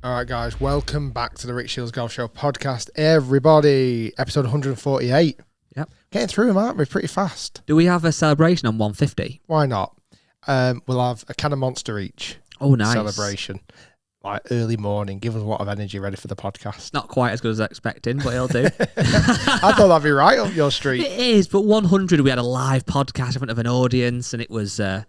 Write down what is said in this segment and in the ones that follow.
All right, guys, welcome back to the Rick Shiels Golf Show podcast. Everybody, episode 148. Yep. Getting through them, aren't we? Pretty fast. Do we have a celebration on 150? Why not? We'll have a can of Monster each. Oh, nice. Celebration. Like early morning. Give us a lot of energy ready for the podcast. Not quite as good as I was expecting, but it'll do. I thought that'd be right up your street. It is, but 100, we had a live podcast in front of an audience, and it was a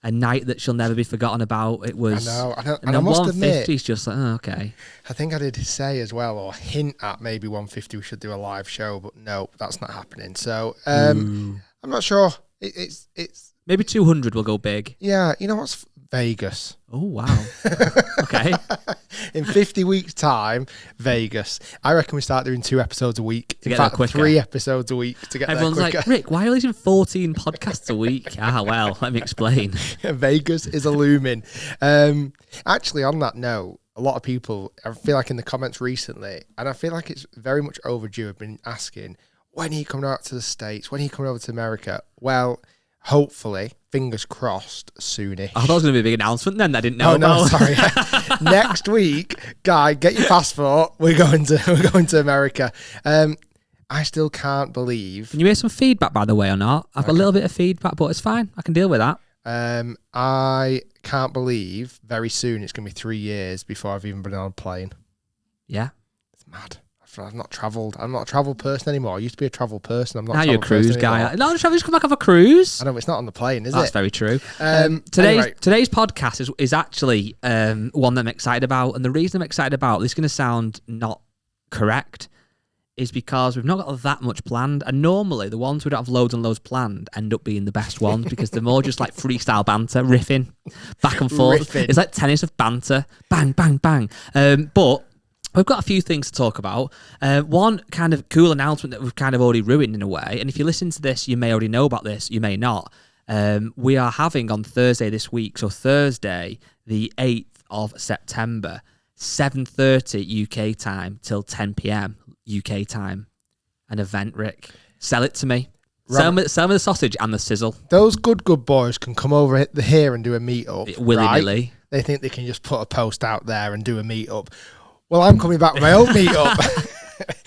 night that she'll never be forgotten about. It was. I know. And And I then must 150 admit, is just like, oh, okay. I think I did say as well, or hint at maybe 150 we should do a live show, but no, that's not happening. So I'm not sure. It's Maybe 200 will go big. yeah. You know what's Vegas? Oh, wow. Okay. In 50 weeks' time, Vegas. I reckon we start doing 2 episodes a week. To In get there fact, quicker. 3 episodes a week to get Everyone's there like, quicker. Rick, why are you releasing 14 podcasts a week? Well, let me explain. Vegas is a looming. Actually, on that note, a lot of people, I feel like in the comments recently, and I feel like it's very much overdue, have been asking, when are you coming out to the States? When are you coming over to America? Well, hopefully, fingers crossed, soonish. I thought it was going to be a big announcement then that I didn't know Oh no, about. sorry. Next week, Guy, get your passport. We're going to America. I still can't believe. Can you hear some feedback, by the way, or not? I've got a little bit of feedback, but it's fine. I can deal with that. I can't believe very soon it's going to be 3 years before I've even been on a plane. Yeah. It's mad. I've not travelled. I'm not a travel person anymore. I used to be a travel person. I'm not. Now a you're a travel person cruise guy. anymore. No, just come back off a cruise. I know it's not on the plane, is That's it? very true. Anyway. Today's podcast is actually one that I'm excited about, and the reason I'm excited about this is going to sound not correct, is because we've not got that much planned, and normally the ones we don't have loads and loads planned end up being the best ones because they're more just like freestyle banter, riffing back and forth. Riffing. It's like tennis of banter, bang, bang, bang. But we've got a few things to talk about. One kind of cool announcement that we've kind of already ruined in a way, and if you listen to this, you may already know about this, you may not. We are having on Thursday this week, so Thursday, the 8th of September, 7:30 UK time till 10 p.m. UK time, an event, Rick. Sell it to me. Sell me the sausage and the sizzle. Those good boys can come over here and do a meetup. Willy-nilly. Right? They think they can just put a post out there and do a meetup. Well, I'm coming back with my own meetup.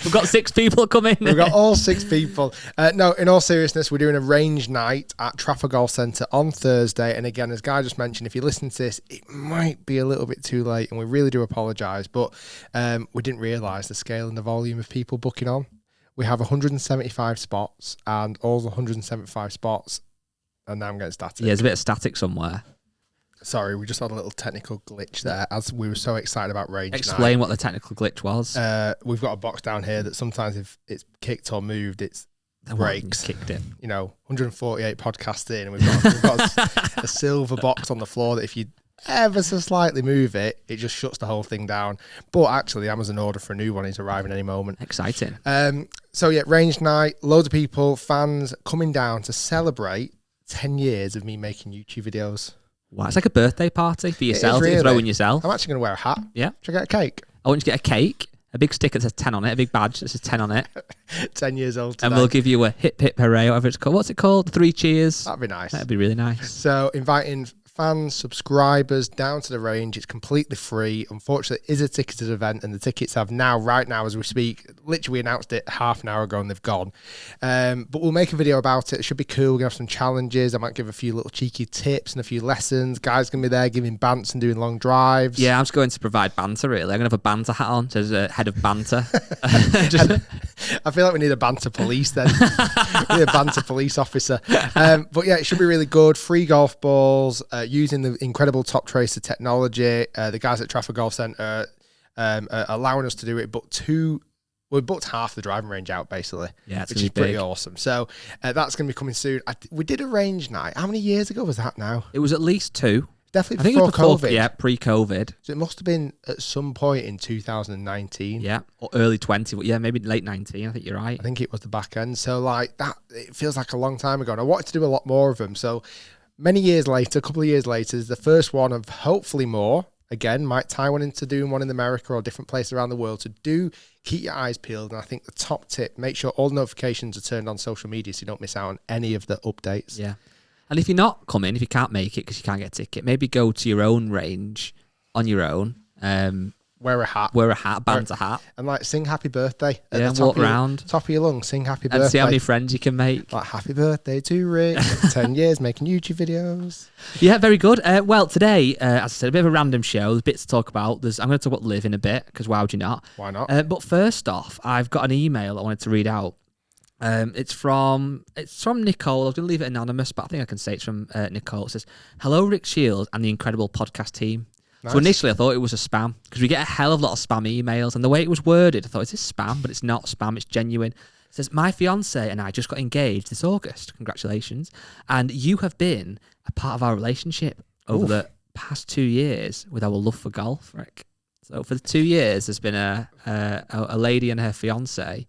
We've got 6 people coming. We've got all 6 people. No, in all seriousness, we're doing a range night at Trafford Golf Centre on Thursday. And again, as Guy just mentioned, if you listen to this, it might be a little bit too late, and we really do apologise. But we didn't realise the scale and the volume of people booking on. We have 175 spots, and all the 175 spots, and now I'm getting static. Yeah, there's a bit of static somewhere. Sorry, we just had a little technical glitch there as we were so excited about range night. Explain what the technical glitch was. We've got a box down here that sometimes if it's kicked or moved, it breaks. Kicked it. 148 podcasts in, and we've got a silver box on the floor that if you ever so slightly move it, it just shuts the whole thing down. But actually, the Amazon order for a new one is arriving any moment. Exciting. So yeah, range night, loads of people, fans coming down to celebrate 10 years of me making YouTube videos. Wow, it's like a birthday party for yourself. really. You're throwing yourself. I'm actually going to wear a hat. Yeah. Should I get a cake? I want you to get a cake, a big sticker that says 10 on it, a big badge that says 10 on it. 10 years old today. And we'll give you a hip hip hooray, whatever it's called. What's it called? 3 cheers. That'd be nice. That'd be really nice. So inviting fans, subscribers down to the range. It's completely free. Unfortunately, it is a ticketed event, and the tickets have right now as we speak, literally announced it half an hour ago and they've gone. But we'll make a video about it. It should be cool. We're going to have some challenges. I might give a few little cheeky tips and a few lessons. Guys going to be there giving bants and doing long drives. Yeah, I'm just going to provide banter, really. I'm going to have a banter hat on, says head of banter. I feel like we need a banter police then. We need a banter police officer. But yeah, it should be really good. Free golf balls, using the incredible Top Tracer technology. The guys at Trafford Golf Centre are allowing us to do it, but we booked half the driving range out basically, Yeah, it's which is pretty awesome. So that's going to be coming soon. We did a range night. How many years ago was that now? It was at least 2. Definitely I think before it was before COVID. Yeah, pre-COVID. So it must have been at some point in 2019. Yeah, or early 20. Yeah, maybe late 19. I think you're right. I think it was the back end. So like that, it feels like a long time ago. And I wanted to do a lot more of them. So many years later, a couple of years later, is the first one of hopefully more. Again, might tie one into doing one in America or different places around the world. So do keep your eyes peeled. And I think the top tip, make sure all notifications are turned on social media so you don't miss out on any of the updates. Yeah. And if you're not coming, if you can't make it because you can't get a ticket, maybe go to your own range on your own. wear a hat. Bands a hat. And like sing happy birthday. At Yeah, the top walk of your- around. Top of your lungs, sing happy birthday. And see how many friends you can make. Like happy birthday to Rick. 10 years making YouTube videos. Yeah, very good. Well, today, as I said, a bit of a random show. There's bits to talk about. I'm going to talk about LIV in a bit, because why would you not? Why not? But first off, I've got an email I wanted to read out. It's from Nicole. I was going to leave it anonymous, but I think I can say it's from Nicole. It says, "Hello, Rick Shiels and the incredible podcast team." Nice. So initially I thought it was a spam, because we get a hell of a lot of spam emails, and the way it was worded, I thought, is this spam? But it's not spam, it's genuine. It says, "My fiance and I just got engaged this August. Congratulations. And you have been a part of our relationship over the past 2 years with our love for golf, Rick." So for the 2 years, there's been a lady and her fiance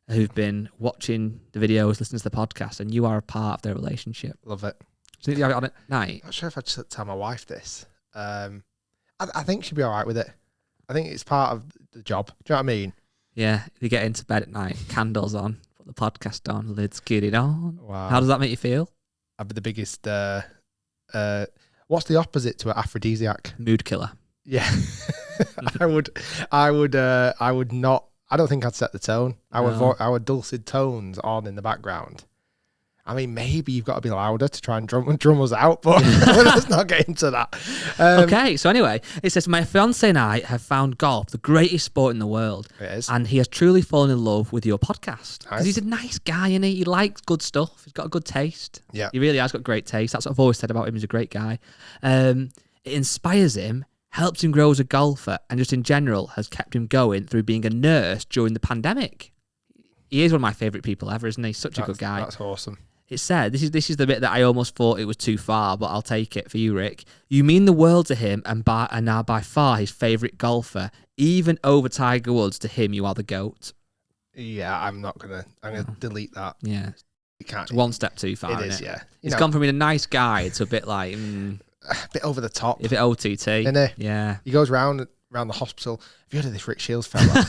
who've been watching the videos, listening to the podcast, and you are a part of their relationship. Love it. Do you think you have it on at night? I'm not sure if I should tell my wife this. I think she'd be all right with it. I think it's part of the job. Do you know what I mean? Yeah, you get into bed at night, candles on, put the podcast on, lids getting on. Wow. How does that make you feel? I'd be the biggest. What's the opposite to an aphrodisiac? Mood killer. Yeah, I would not. I don't think I'd set the tone. Our dulcid tones on in the background. I mean, maybe you've got to be louder to try and drum us out, but let's not get into that. Okay, so anyway, it says, "My fiance and I have found golf the greatest sport in the world. It is. And he has truly fallen in love with your podcast." Because Nice. he's a nice guy, and he likes good stuff. He's got a good taste. Yeah. He really has got great taste. That's what I've always said about him. He's a great guy. It inspires him, helps him grow as a golfer, and just in general has kept him going through being a nurse during the pandemic. He is one of my favourite people ever, isn't he? Such a good guy. That's awesome. It said, this is the bit that I almost thought it was too far, but I'll take it for you, Rick. "You mean the world to him and are now by far his favourite golfer. Even over Tiger Woods, to him, you are the GOAT." Yeah, I'm gonna delete that. Yeah. You can't. It's one step too far, It is, isn't it? yeah. It's gone from being a nice guy to a bit like, a bit over the top. a bit OTT. Isn't it? Yeah. He goes round the hospital. Have you heard of this Rick Shiels fella?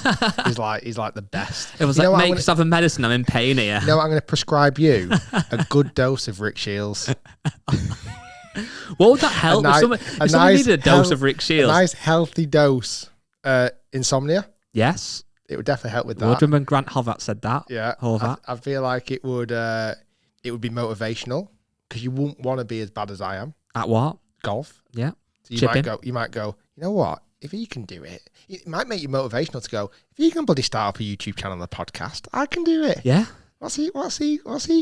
he's like the best. It was You know like, what make yourself a medicine, I'm in pain here. You know what I'm going to prescribe you? A good dose of Rick Shiels. What would that help? If somebody needed a dose of Rick A Shiels. nice healthy dose. Insomnia. Yes. It would definitely help with that. Woodrum and Grant Hovat said that. Yeah. Hovat. I feel like it would be motivational, because you wouldn't want to be as bad as I am. At what? Golf. Yeah. So Chipping. you might go, you know what? If he can do it, it might make you motivational to go, if you can bloody start up a YouTube channel and a podcast, I can do it. Yeah. What's he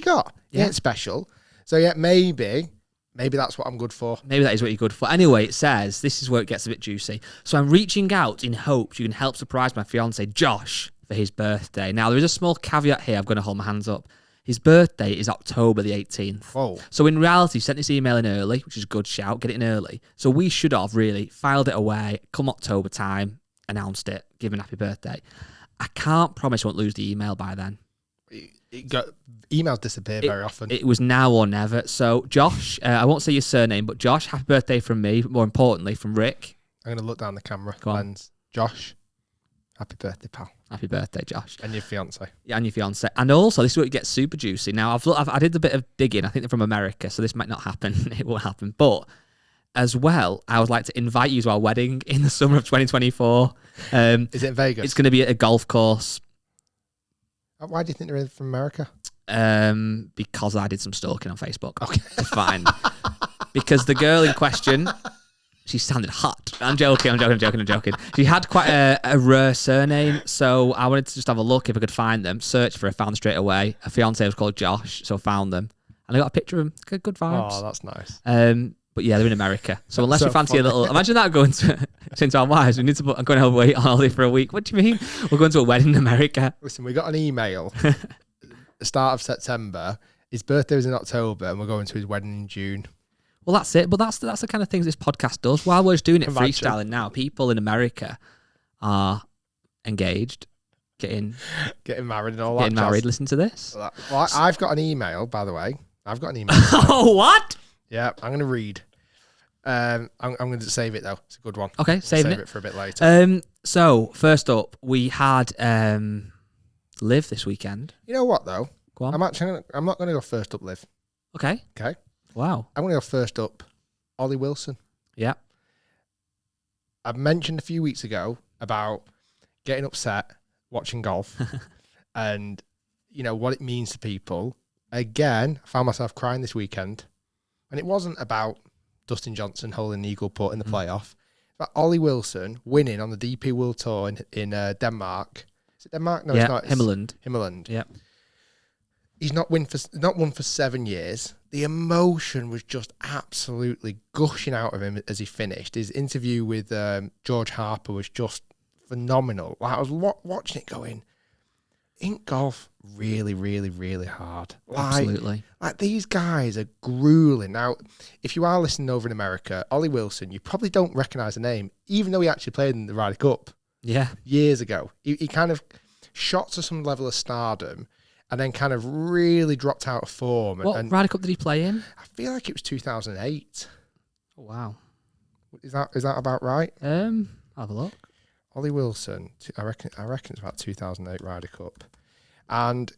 got? Yeah. It's special. So yeah, maybe that's what I'm good for. Maybe that is what you're good for. Anyway, it says, this is where it gets a bit juicy. "So I'm reaching out in hopes you can help surprise my fiance, Josh, for his birthday." Now, there is a small caveat here. I'm going to hold my hands up. His birthday is October the 18th. Whoa. So in reality, he sent this email in early, which is a good shout. Get it in early. So we should have really filed it away, come October time, announced it, given happy birthday. I can't promise I won't lose the email by then. Emails disappear very often. It was now or never. So Josh, I won't say your surname, but Josh, happy birthday from me, but more importantly from Rick. I'm going to look down the camera Go on. lens. Josh, happy birthday, pal. Happy birthday, Josh. And your fiance. Yeah, and your fiance. And also, this is where it gets super juicy. Now, I did a bit of digging. I think they're from America, so this might not happen. It will happen. But as well, I would like to invite you to our wedding in the summer of 2024. Is it in Vegas? It's going to be at a golf course. Why do you think they're from America? Because I did some stalking on Facebook. Okay. To find. Because the girl in question, she sounded hot. I'm joking. She had quite a rare surname, so I wanted to just have a look if I could find them. Search for her, found straight away. Her fiance was called Josh, so I found them. And I got a picture of him. Good vibes. Oh, that's nice. But yeah, they're in America. So unless so you fancy funny. a little, imagine that going to our wives. I'm going away on holiday for a week. What do you mean? We're going to a wedding in America. Listen, we got an email the start of September. His birthday was in October, and we're going to his wedding in June. Well, that's it. But that's the kind of things this podcast does. While we're just doing it Imagine. freestyling now, people in America are engaged, getting married and all that. getting married. Listen to this. Well, I've got an email, by the way. I've got an email. Oh, what? Yeah, I'm going to read. I'm going to save it though. It's a good one. Okay, saving Save it. it for a bit later. So first up, we had LIV this weekend. You know what though? Go on. I'm not going to go first up, Liv. Okay. Okay. Wow. I'm going to go first up. Ollie Wilson. Yeah. I mentioned a few weeks ago about getting upset watching golf and, you know, what it means to people. Again, I found myself crying this weekend. And it wasn't about Dustin Johnson holding the eagle putt in the playoff. It's about Ollie Wilson winning on the DP World Tour in Denmark. Is it Denmark? No, it's not. It's Himmerland. Yeah. He's not won for 7 years. The emotion was just absolutely gushing out of him as he finished. His interview with George Harper was just phenomenal. Like, I was watching it going, ain't golf really, really, really hard? Absolutely. Like, these guys are grueling. Now, if you are listening over in America, Ollie Wilson, you probably don't recognise the name, even though he actually played in the Ryder Cup years ago. He kind of shot to some level of stardom and then kind of really dropped out of form. What Ryder Cup did he play in? I feel like it was 2008. Oh, wow. Is that about right? Have a look. Ollie Wilson, I reckon it's about 2008 Ryder Cup. And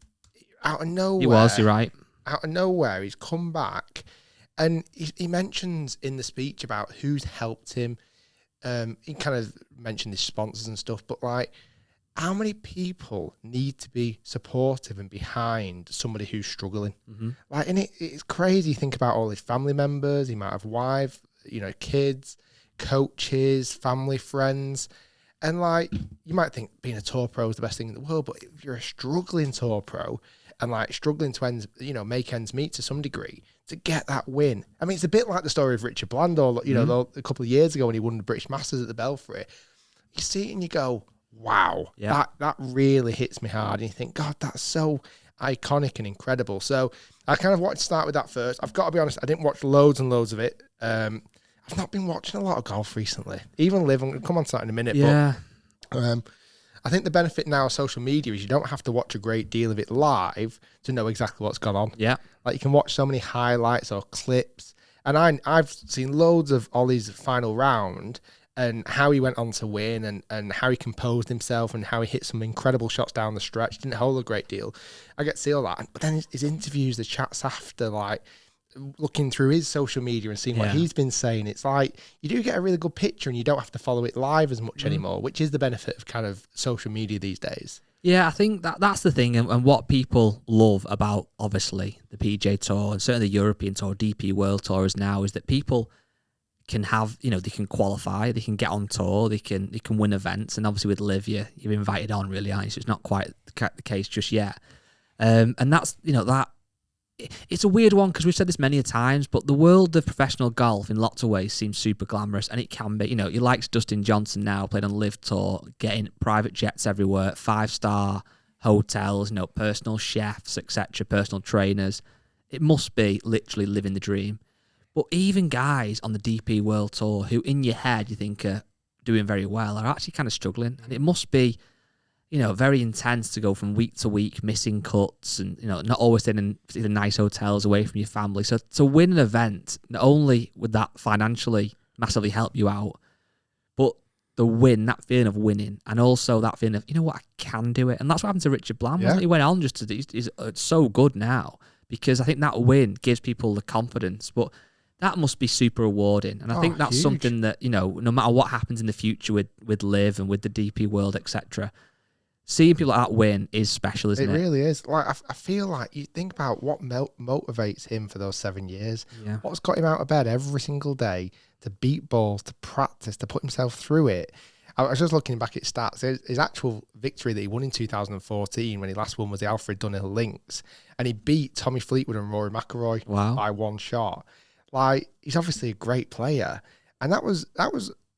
out of nowhere... He was, you're right. Out of nowhere, he's come back. And he mentions in the speech about who's helped him. He kind of mentioned his sponsors and stuff, but like, how many people need to be supportive and behind somebody who's struggling? Mm-hmm. Like, and it's crazy. Think about all his family members. He might have wife, you know, kids, coaches, family, friends. And like, you might think being a tour pro is the best thing in the world, but if you're a struggling tour pro and like struggling to make ends meet to some degree, to get that win. I mean, it's a bit like the story of Richard Blandor, you know, a couple of years ago when he won the British Masters at the Belfry. You see it and you go, wow, that really hits me hard. And you think, God, that's so iconic and incredible. So I kind of wanted to start with that first. I've got to be honest, I didn't watch loads and loads of it. I've not been watching a lot of golf recently. Even LIV, I'm going to come on to that in a minute. Yeah. But I think the benefit now of social media is you don't have to watch a great deal of it live to know exactly what's gone on. Yeah. Like, you can watch so many highlights or clips. And I've seen loads of Ollie's final round and how he went on to win and how he composed himself and how he hit some incredible shots down the stretch. Didn't hold a great deal. I get to see all that. But then his interviews, the chats after, like, looking through his social media and seeing what he's been saying, it's like you do get a really good picture and you don't have to follow it live as much anymore, which is the benefit of kind of social media these days. Yeah, I think that's the thing, and what people love about, obviously, the PGA Tour and certainly the European Tour, DP World Tours now, is that people can have, you know, they can qualify, they can get on tour, they can win events, and obviously with LIV, you're invited on, really, aren't you? So it's not quite the case just yet. And that's, you know, that it's a weird one because we've said this many times, but the world of professional golf in lots of ways seems super glamorous, and it can be. You know, you like Dustin Johnson now, played on LIV Tour, getting private jets everywhere, 5-star hotels, you know, personal chefs, etc., personal trainers. It must be literally living the dream. But even guys on the DP World Tour who in your head you think are doing very well are actually kind of struggling, and it must be, you know, very intense to go from week to week, missing cuts and, you know, not always staying in particularly nice hotels away from your family. So to win an event, not only would that financially massively help you out, but the win, that feeling of winning, and also that feeling of, you know what, I can do it. And that's what happened to Richard Bland. He went on just to, he's so good now, because I think that win gives people the confidence. But that must be super rewarding. And I think that's huge. Something that, you know, no matter what happens in the future with LIV and with the DP World, etc., seeing people like that win is special, isn't it? It really is. Like, I feel like you think about what motivates him for those 7 years. Yeah. What's got him out of bed every single day to beat balls, to practice, to put himself through it. I was just looking back at stats. His actual victory that he won in 2014 when he last won was the Alfred Dunhill Links, and he beat Tommy Fleetwood and Rory McIlroy by one shot. Like, he's obviously a great player, and that was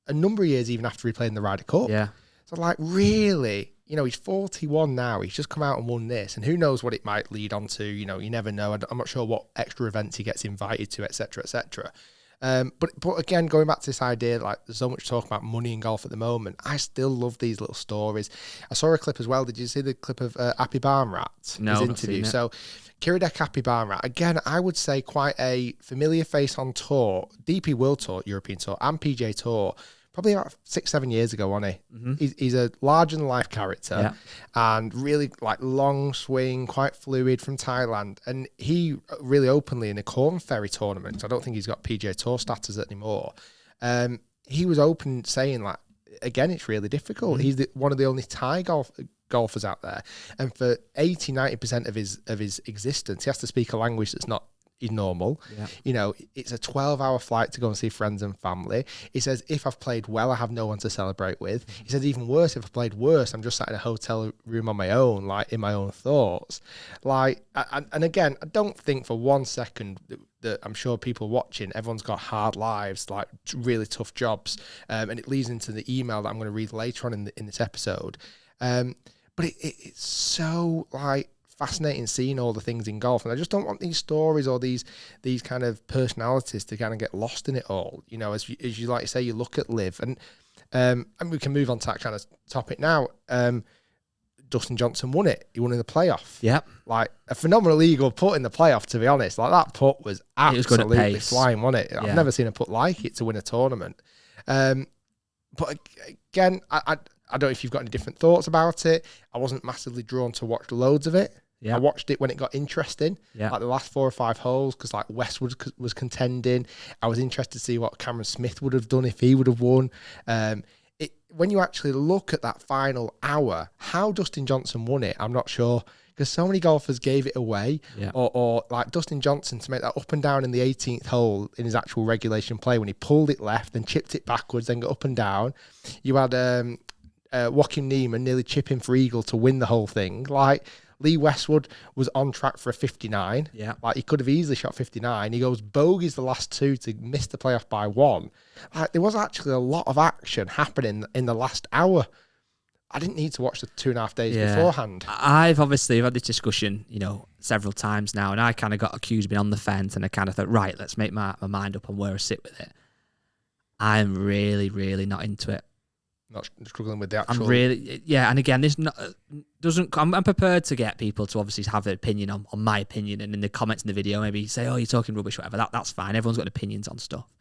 a number of years even after he played in the Ryder Cup. Yeah. So, like, really, you know, he's 41 now. He's just come out and won this, and who knows what it might lead on to. You know, you never know. I'm not sure what extra events he gets invited to, etc., etc. But again, going back to this idea, like, there's so much talk about money in golf at the moment. I still love these little stories. I saw a clip as well. Did you see the clip of Appy Barnrat? No, his I've interview. not seen it. So, Kiradech Appy Barnrat, again, I would say quite a familiar face on tour, DP World Tour, European Tour, and PGA Tour. Probably about 6-7 years ago, wasn't he? Mm-hmm. He's a larger-than-life character, and really, like, long swing, quite fluid, from Thailand. And he really openly in the Corn Ferry tournament, I don't think he's got PGA Tour status anymore. He was open saying, like, again, it's really difficult. He's one of the only Thai golfers out there, and for 80-90% of his existence, he has to speak a language that's not normal. Yeah. You know, it's a 12-hour flight to go and see friends and family. He says, if I've played well, I have no one to celebrate with. He said, even worse, if I've played worse, I'm just sat in a hotel room on my own, like in my own thoughts. Like, and again, I don't think for 1 second that I'm sure people watching, everyone's got hard lives, like really tough jobs, and it leads into the email that I'm going to read later on in this episode. But it's so like fascinating seeing all the things in golf, and I just don't want these stories or these kind of personalities to kind of get lost in it all. You know, as you like to say, you look at LIV, and we can move on to that kind of topic now. Dustin Johnson won it. He won in the playoff. Yep. Like a phenomenal eagle putt in the playoff, to be honest. Like that putt was absolutely flying, wasn't it? I've never seen a putt like it to win a tournament. But again, I don't know if you've got any different thoughts about it. I wasn't massively drawn to watch loads of it. Yeah. I watched it when it got interesting, like the last 4 or 5 holes, because like Westwood was contending. I was interested to see what Cameron Smith would have done if he would have won. When you actually look at that final hour, how Dustin Johnson won it, I'm not sure, because so many golfers gave it away. Yeah. Or like Dustin Johnson to make that up and down in the 18th hole in his actual regulation play, when he pulled it left, then chipped it backwards, then got up and down. You had Joaquin Niemann nearly chipping for eagle to win the whole thing. Like Lee Westwood was on track for a 59. Yeah. Like he could have easily shot 59. He goes bogeys the last 2 to miss the playoff by 1. Like there was actually a lot of action happening in the last hour. I didn't need to watch the 2.5 days beforehand. I've obviously had this discussion, you know, several times now, and I kind of got accused of being on the fence, and I kind of thought, right, let's make my mind up on where I sit with it. I'm really, really not into it. Not struggling with the actual... I'm really... Yeah, and again, this I'm prepared to get people to obviously have an opinion on my opinion, and in the comments in the video, maybe say, oh, you're talking rubbish, whatever. That's fine. Everyone's got opinions on stuff.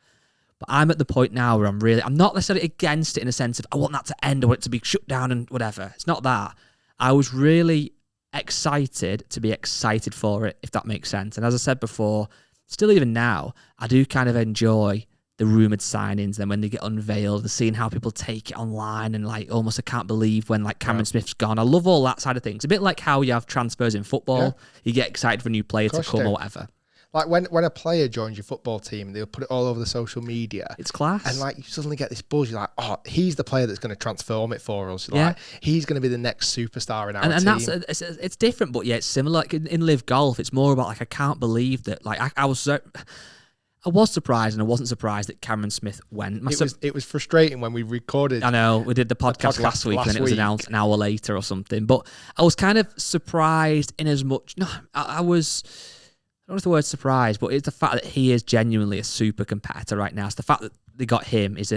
But I'm at the point now where I'm not necessarily against it in a sense of, I want that to end, I want it to be shut down and whatever. It's not that. I was really excited to be excited for it, if that makes sense. And as I said before, still even now, I do kind of enjoy the rumoured signings, then when they get unveiled, and seeing how people take it online, and like almost I can't believe when like Cameron Smith's gone. I love all that side of things. A bit like how you have transfers in football. You get excited for a new player to come or whatever. Like when a player joins your football team, they'll put it all over the social media. It's class. And like you suddenly get this buzz. You're like, oh, he's the player that's going to transform it for us. Like he's going to be the next superstar in our team. And it's different, but yeah, it's similar. Like in LIV Golf, it's more about like, I can't believe that. Like I was surprised, and I wasn't surprised that Cameron Smith went. It was frustrating when we recorded. I know, we did the podcast last week, and it was announced an hour later or something. But I was kind of surprised in as much... No, I was... I don't know if the word surprised, but it's the fact that he is genuinely a super competitor right now. So the fact that they got him is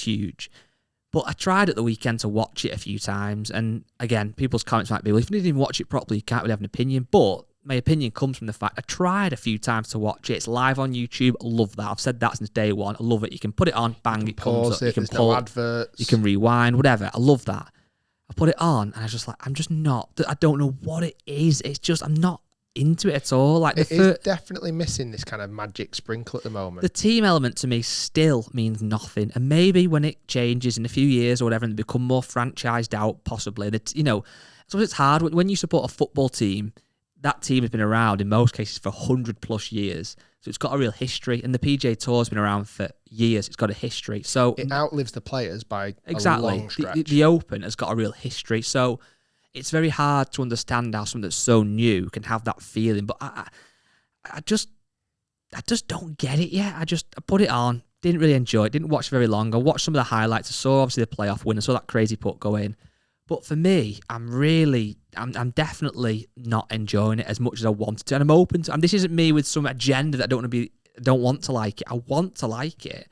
huge. But I tried at the weekend to watch it a few times, and again, people's comments might be, well, if you didn't even watch it properly, you can't really have an opinion. But my opinion comes from the fact I tried a few times to watch it. It's live on YouTube. I love that. I've said that since day one. I love it. You can put it on, bang, it comes up. You can pause, no adverts. You can rewind, whatever. I love that. I put it on, and I was just like, I'm just not. I don't know what it is. It's just, I'm not into it at all. Like it is definitely missing this kind of magic sprinkle at the moment. The team element to me still means nothing, and maybe when it changes in a few years or whatever, and they become more franchised out, possibly. That, you know, so it's hard when you support a football team. That team has been around in most cases for 100+ years, so it's got a real history. And the PGA Tour's been around for years; it's got a history. So it outlives the players by a long stretch. The Open has got a real history, so it's very hard to understand how something that's so new can have that feeling. But I just don't get it yet. I put it on, didn't really enjoy it, didn't watch very long. I watched some of the highlights. I saw obviously the playoff win. I saw that crazy putt go in. But for me, I'm definitely not enjoying it as much as I wanted to. And I'm open to, and this isn't me with some agenda that I don't want to like it. I want to like it.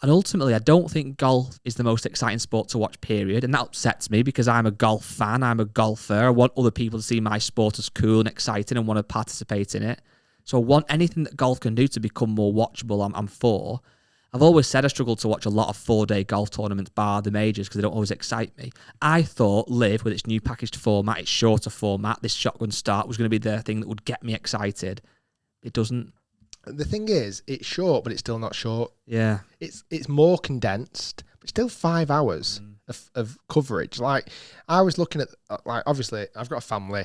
And ultimately, I don't think golf is the most exciting sport to watch, period. And that upsets me because I'm a golf fan. I'm a golfer. I want other people to see my sport as cool and exciting and want to participate in it. So I want anything that golf can do to become more watchable, I'm for. I've always said I struggle to watch a lot of 4-day golf tournaments, bar the majors, because they don't always excite me. I thought LIV, with its new packaged format, its shorter format, this shotgun start was going to be the thing that would get me excited. It doesn't. the thing is, it's short, but it's still not short. Yeah. It's more condensed, but still 5 hours of coverage. Like, I was looking at, like, obviously, I've got a family.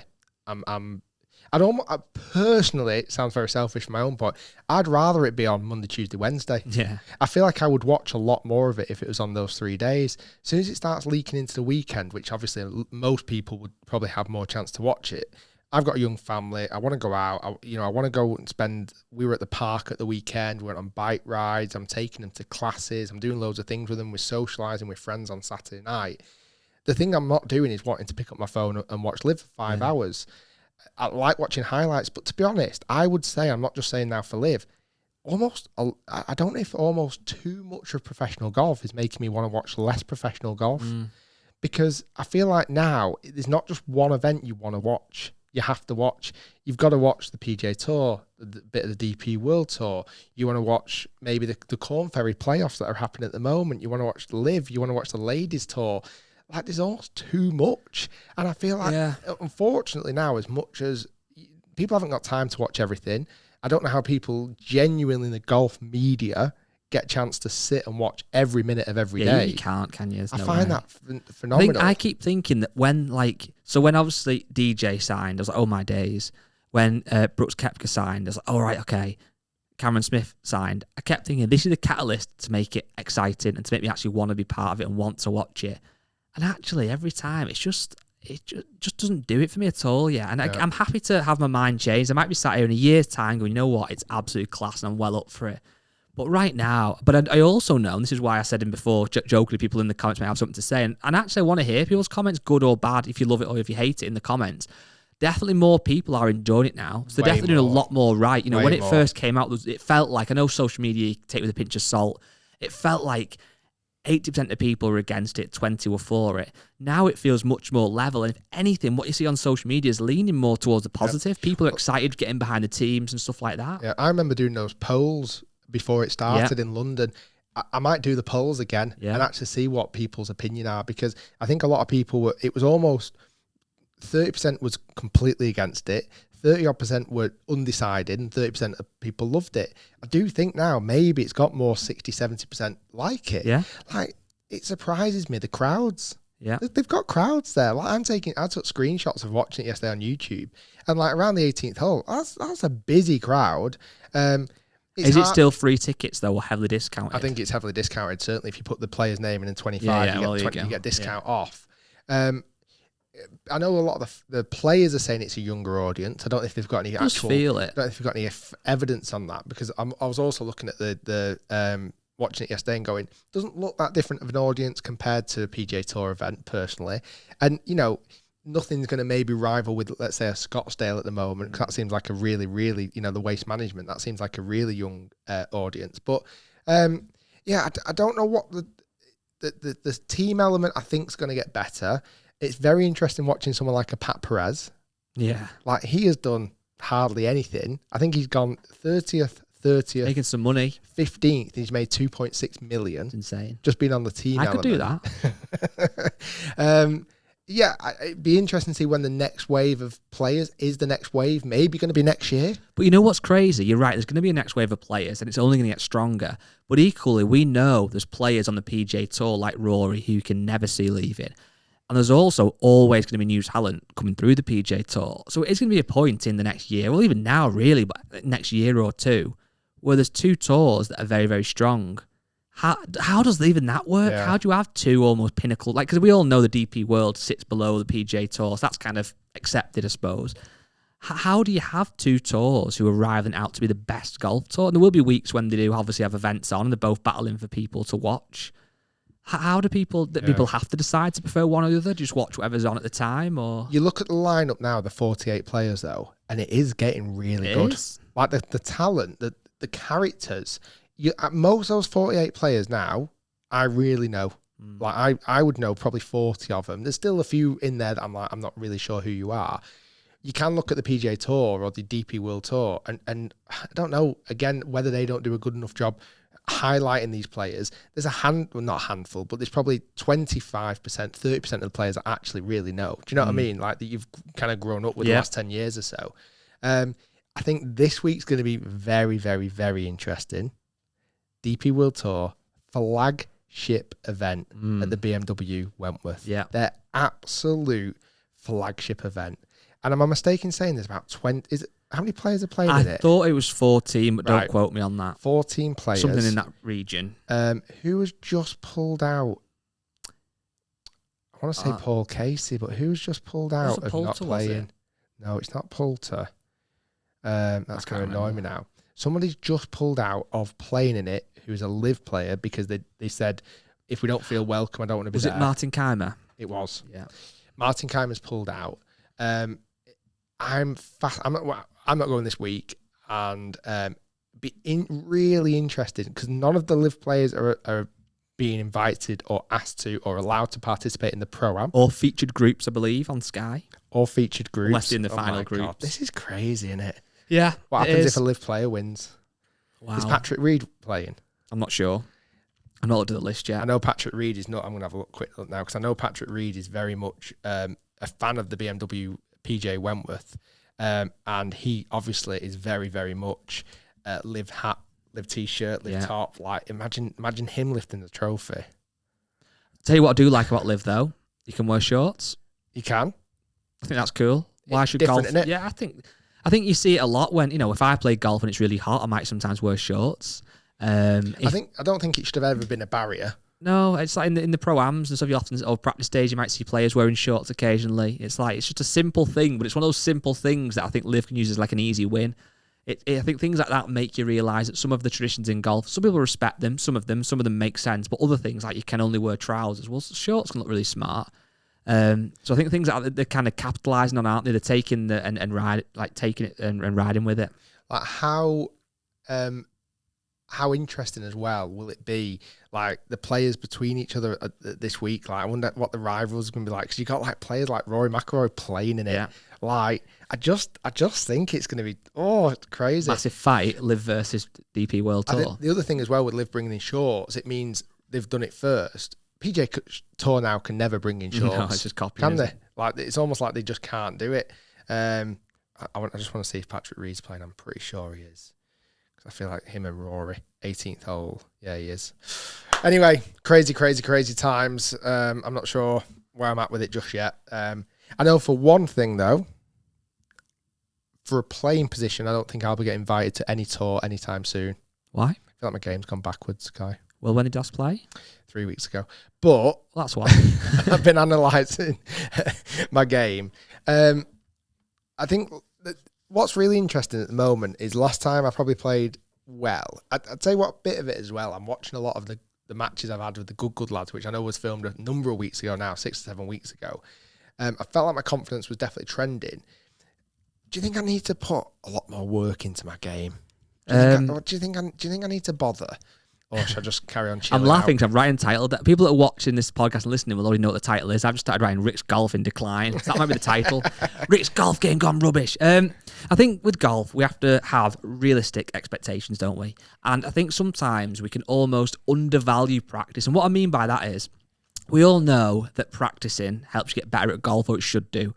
Personally, it sounds very selfish from my own point, I'd rather it be on Monday, Tuesday, Wednesday. Yeah. I feel like I would watch a lot more of it if it was on those 3 days. As soon as it starts leaking into the weekend, which obviously most people would probably have more chance to watch it. I've got a young family. I want to go out. I want to go and spend. We were at the park at the weekend. We went on bike rides. I'm taking them to classes. I'm doing loads of things with them. We're socialising with friends on Saturday night. The thing I'm not doing is wanting to pick up my phone and watch LIV for 5 hours. I like watching highlights, but to be honest, I would say, I'm not just saying now for LIV, I don't know if almost too much of professional golf is making me want to watch less professional golf, because I feel like now there's not just one event you want to watch. You have to watch. You've got to watch the PGA Tour, the bit of the DP World Tour. You want to watch maybe the Corn Ferry playoffs that are happening at the moment. You want to watch the LIV. You want to watch the Ladies Tour. Like, there's almost too much. And I feel like, unfortunately now, as much as people haven't got time to watch everything, I don't know how people genuinely in the golf media get a chance to sit and watch every minute of every day. You can't, can you? I find that phenomenal. I keep thinking that when obviously DJ signed, I was like, oh my days. When Brooks Koepka signed, I was like, all right, okay. Cameron Smith signed. I kept thinking, this is the catalyst to make it exciting and to make me actually want to be part of it and want to watch it. And actually, every time, it just doesn't do it for me at all, And I'm happy to have my mind changed. I might be sat here in a year's time going, you know what, it's absolute class and I'm well up for it. But right now, I also know, and this is why I said before, jokingly, people in the comments may have something to say, and actually I want to hear people's comments, good or bad, if you love it or if you hate it, in the comments. Definitely more people are enjoying it now, so they're definitely doing a lot more right. When it first came out, it felt like, I know social media, you take it with a pinch of salt, it felt like 80% of people were against it, 20 were for it. Now it feels much more level. And if anything, what you see on social media is leaning more towards the positive. People are excited getting behind the teams and stuff like that. Yeah, I remember doing those polls before it started in London. I might do the polls again and actually see what people's opinion are, because I think a lot of people it was almost 30% was completely against it. 30% were undecided and 30% of people loved it. I do think now maybe it's got more 60-70% like it. Yeah. Like, it surprises me, the crowds. Yeah. They've got crowds there. Like, I took screenshots of watching it yesterday on YouTube, and like around the 18th hole, that's a busy crowd. Is it still free tickets though, or heavily discounted? I think it's heavily discounted. Certainly if you put the player's name in and 25, you get a discount off. I know a lot of the players are saying it's a younger audience. I don't know if they've got any actual. Feel it. I don't know if they've got any evidence on that, because I was also looking at the watching it yesterday and going, doesn't look that different of an audience compared to a PGA Tour event personally. And nothing's going to maybe rival with, let's say, a Scottsdale at the moment, because that seems like a really, really, the Waste Management, that seems like a really young audience. But I don't know what the team element I think is going to get better. It's very interesting watching someone like a Pat Perez. Yeah. Like, he has done hardly anything. I think he's gone 30th, making some money. 15th, he's made 2.6 million. It's insane. Just being on the team I element. could do that. It'd be interesting to see when the next wave of players is the next wave. Maybe going to be next year. But you know what's crazy? You're right. There's going to be a next wave of players, and it's only going to get stronger. But equally, we know there's players on the PGA Tour like Rory who you can never see leaving. And there's also always going to be new talent coming through the PGA Tour. So it's going to be a point in the next year, well, even now, really, but next year or two, where there's two tours that are very, very strong. How does even that work? Yeah. How do you have two almost pinnacle? Like, because we all know the DP World sits below the PGA Tour, so that's kind of accepted, I suppose. How do you have two tours who are rivaling out to be the best golf tour? And there will be weeks when they do obviously have events on and they're both battling for people to watch. How do people have to decide to prefer one or the other? Just watch whatever's on at the time, or you look at the lineup now, the 48 players though, and it is getting really good. Like the talent, the characters. Most of those 48 players now, I really know. Like I would know probably 40 of them. There's still a few in there that I'm not really sure who you are. You can look at the PGA Tour or the DP World Tour, and I don't know again whether they don't do a good enough job highlighting these players. There's not a handful, but there's probably 25%, 30% of the players I actually really know. Do you know what I mean? Like, that you've kind of grown up with the last 10 years or so. I think this week's going to be very, very, very interesting. DP World Tour flagship event at the BMW Wentworth. Yeah. Their absolute flagship event. And am I mistaken saying there's about 20? How many players are playing in it? I thought it was 14, but don't quote me on that. 14 players. Something in that region. Who has just pulled out? I want to say Paul Casey, but who's just pulled out of Poulter, not playing? No, it's not Poulter. That's going to annoy me now. Somebody's just pulled out of playing in it who's a LIV player because they said, if we don't feel welcome, I don't want to be there. Was it Martin Keimer? It was. Yeah. Martin Keimer's pulled out. I'm not going this week, and really interested because none of the LIV players are being invited or asked to or allowed to participate in the Pro-Am. Or featured groups, I believe, on Sky. Or featured groups. Unless in the final groups. God, this is crazy, isn't it? Yeah. What happens if a LIV player wins? Wow. Is Patrick Reed playing? I'm not sure. I'm not looked at the list yet. I know Patrick Reed is not. I'm going to have a quick look now because I know Patrick Reed is very much a fan of the BMW PJ Wentworth. And he obviously is very, very much LIV hat, LIV t-shirt, LIV top. Like imagine him lifting the trophy. Tell you what I do like about LIV though. You can wear shorts. You can. I think that's cool. Why should different, golf? Isn't it? Yeah, I think you see it a lot when, if I play golf and it's really hot, I might sometimes wear shorts. I don't think it should have ever been a barrier. No, it's like in the Pro-Ams and stuff, you often, or practice days, you might see players wearing shorts occasionally. It's just a simple thing, but it's one of those simple things that I think LIV can use as like an easy win. I think things like that make you realise that some of the traditions in golf, some people respect them, some of them make sense, but other things like you can only wear trousers. Well, shorts can look really smart. So I think things like that they're kind of capitalising on, aren't they? They're taking taking it and riding with it. Like how interesting as well will it be, like the players between each other this week? Like I wonder what the rivals are going to be like because you got like players like Rory McIlroy playing in it. Yeah. Like I just think it's going to be it's crazy. Massive fight, LIV versus DP World Tour. I think the other thing as well with LIV bringing in shorts, it means they've done it first. PJ Tour now can never bring in shorts. No, it's just copying. Can they? Like it's almost like they just can't do it. I just want to see if Patrick Reed's playing. I'm pretty sure he is. I feel like him and Rory, 18th hole. Yeah, he is. Anyway, crazy times. I'm not sure where I'm at with it just yet. I know for one thing, though, for a playing position, I don't think I'll be getting invited to any tour anytime soon. Why? I feel like my game's gone backwards, Kai. Well, when did DOS play? 3 weeks ago. But that's why. I've been analysing my game. I think what's really interesting at the moment is last time I probably played well. I'd say what bit of it as well. I'm watching a lot of the matches I've had with the good lads, which I know was filmed a number of weeks ago now, 6 or 7 weeks ago. I felt like my confidence was definitely trending. Do you think I need to put a lot more work into my game? Do you think I need to bother? Or should I just carry on chilling I'm laughing because out? I've writing title. People that are watching this podcast and listening will already know what the title is. I've just started writing Rick's Golf in Decline. So that might be the title. Rick's Golf game gone rubbish. I think with golf, we have to have realistic expectations, don't we? And I think sometimes we can almost undervalue practice. And what I mean by that is we all know that practicing helps you get better at golf, or it should do.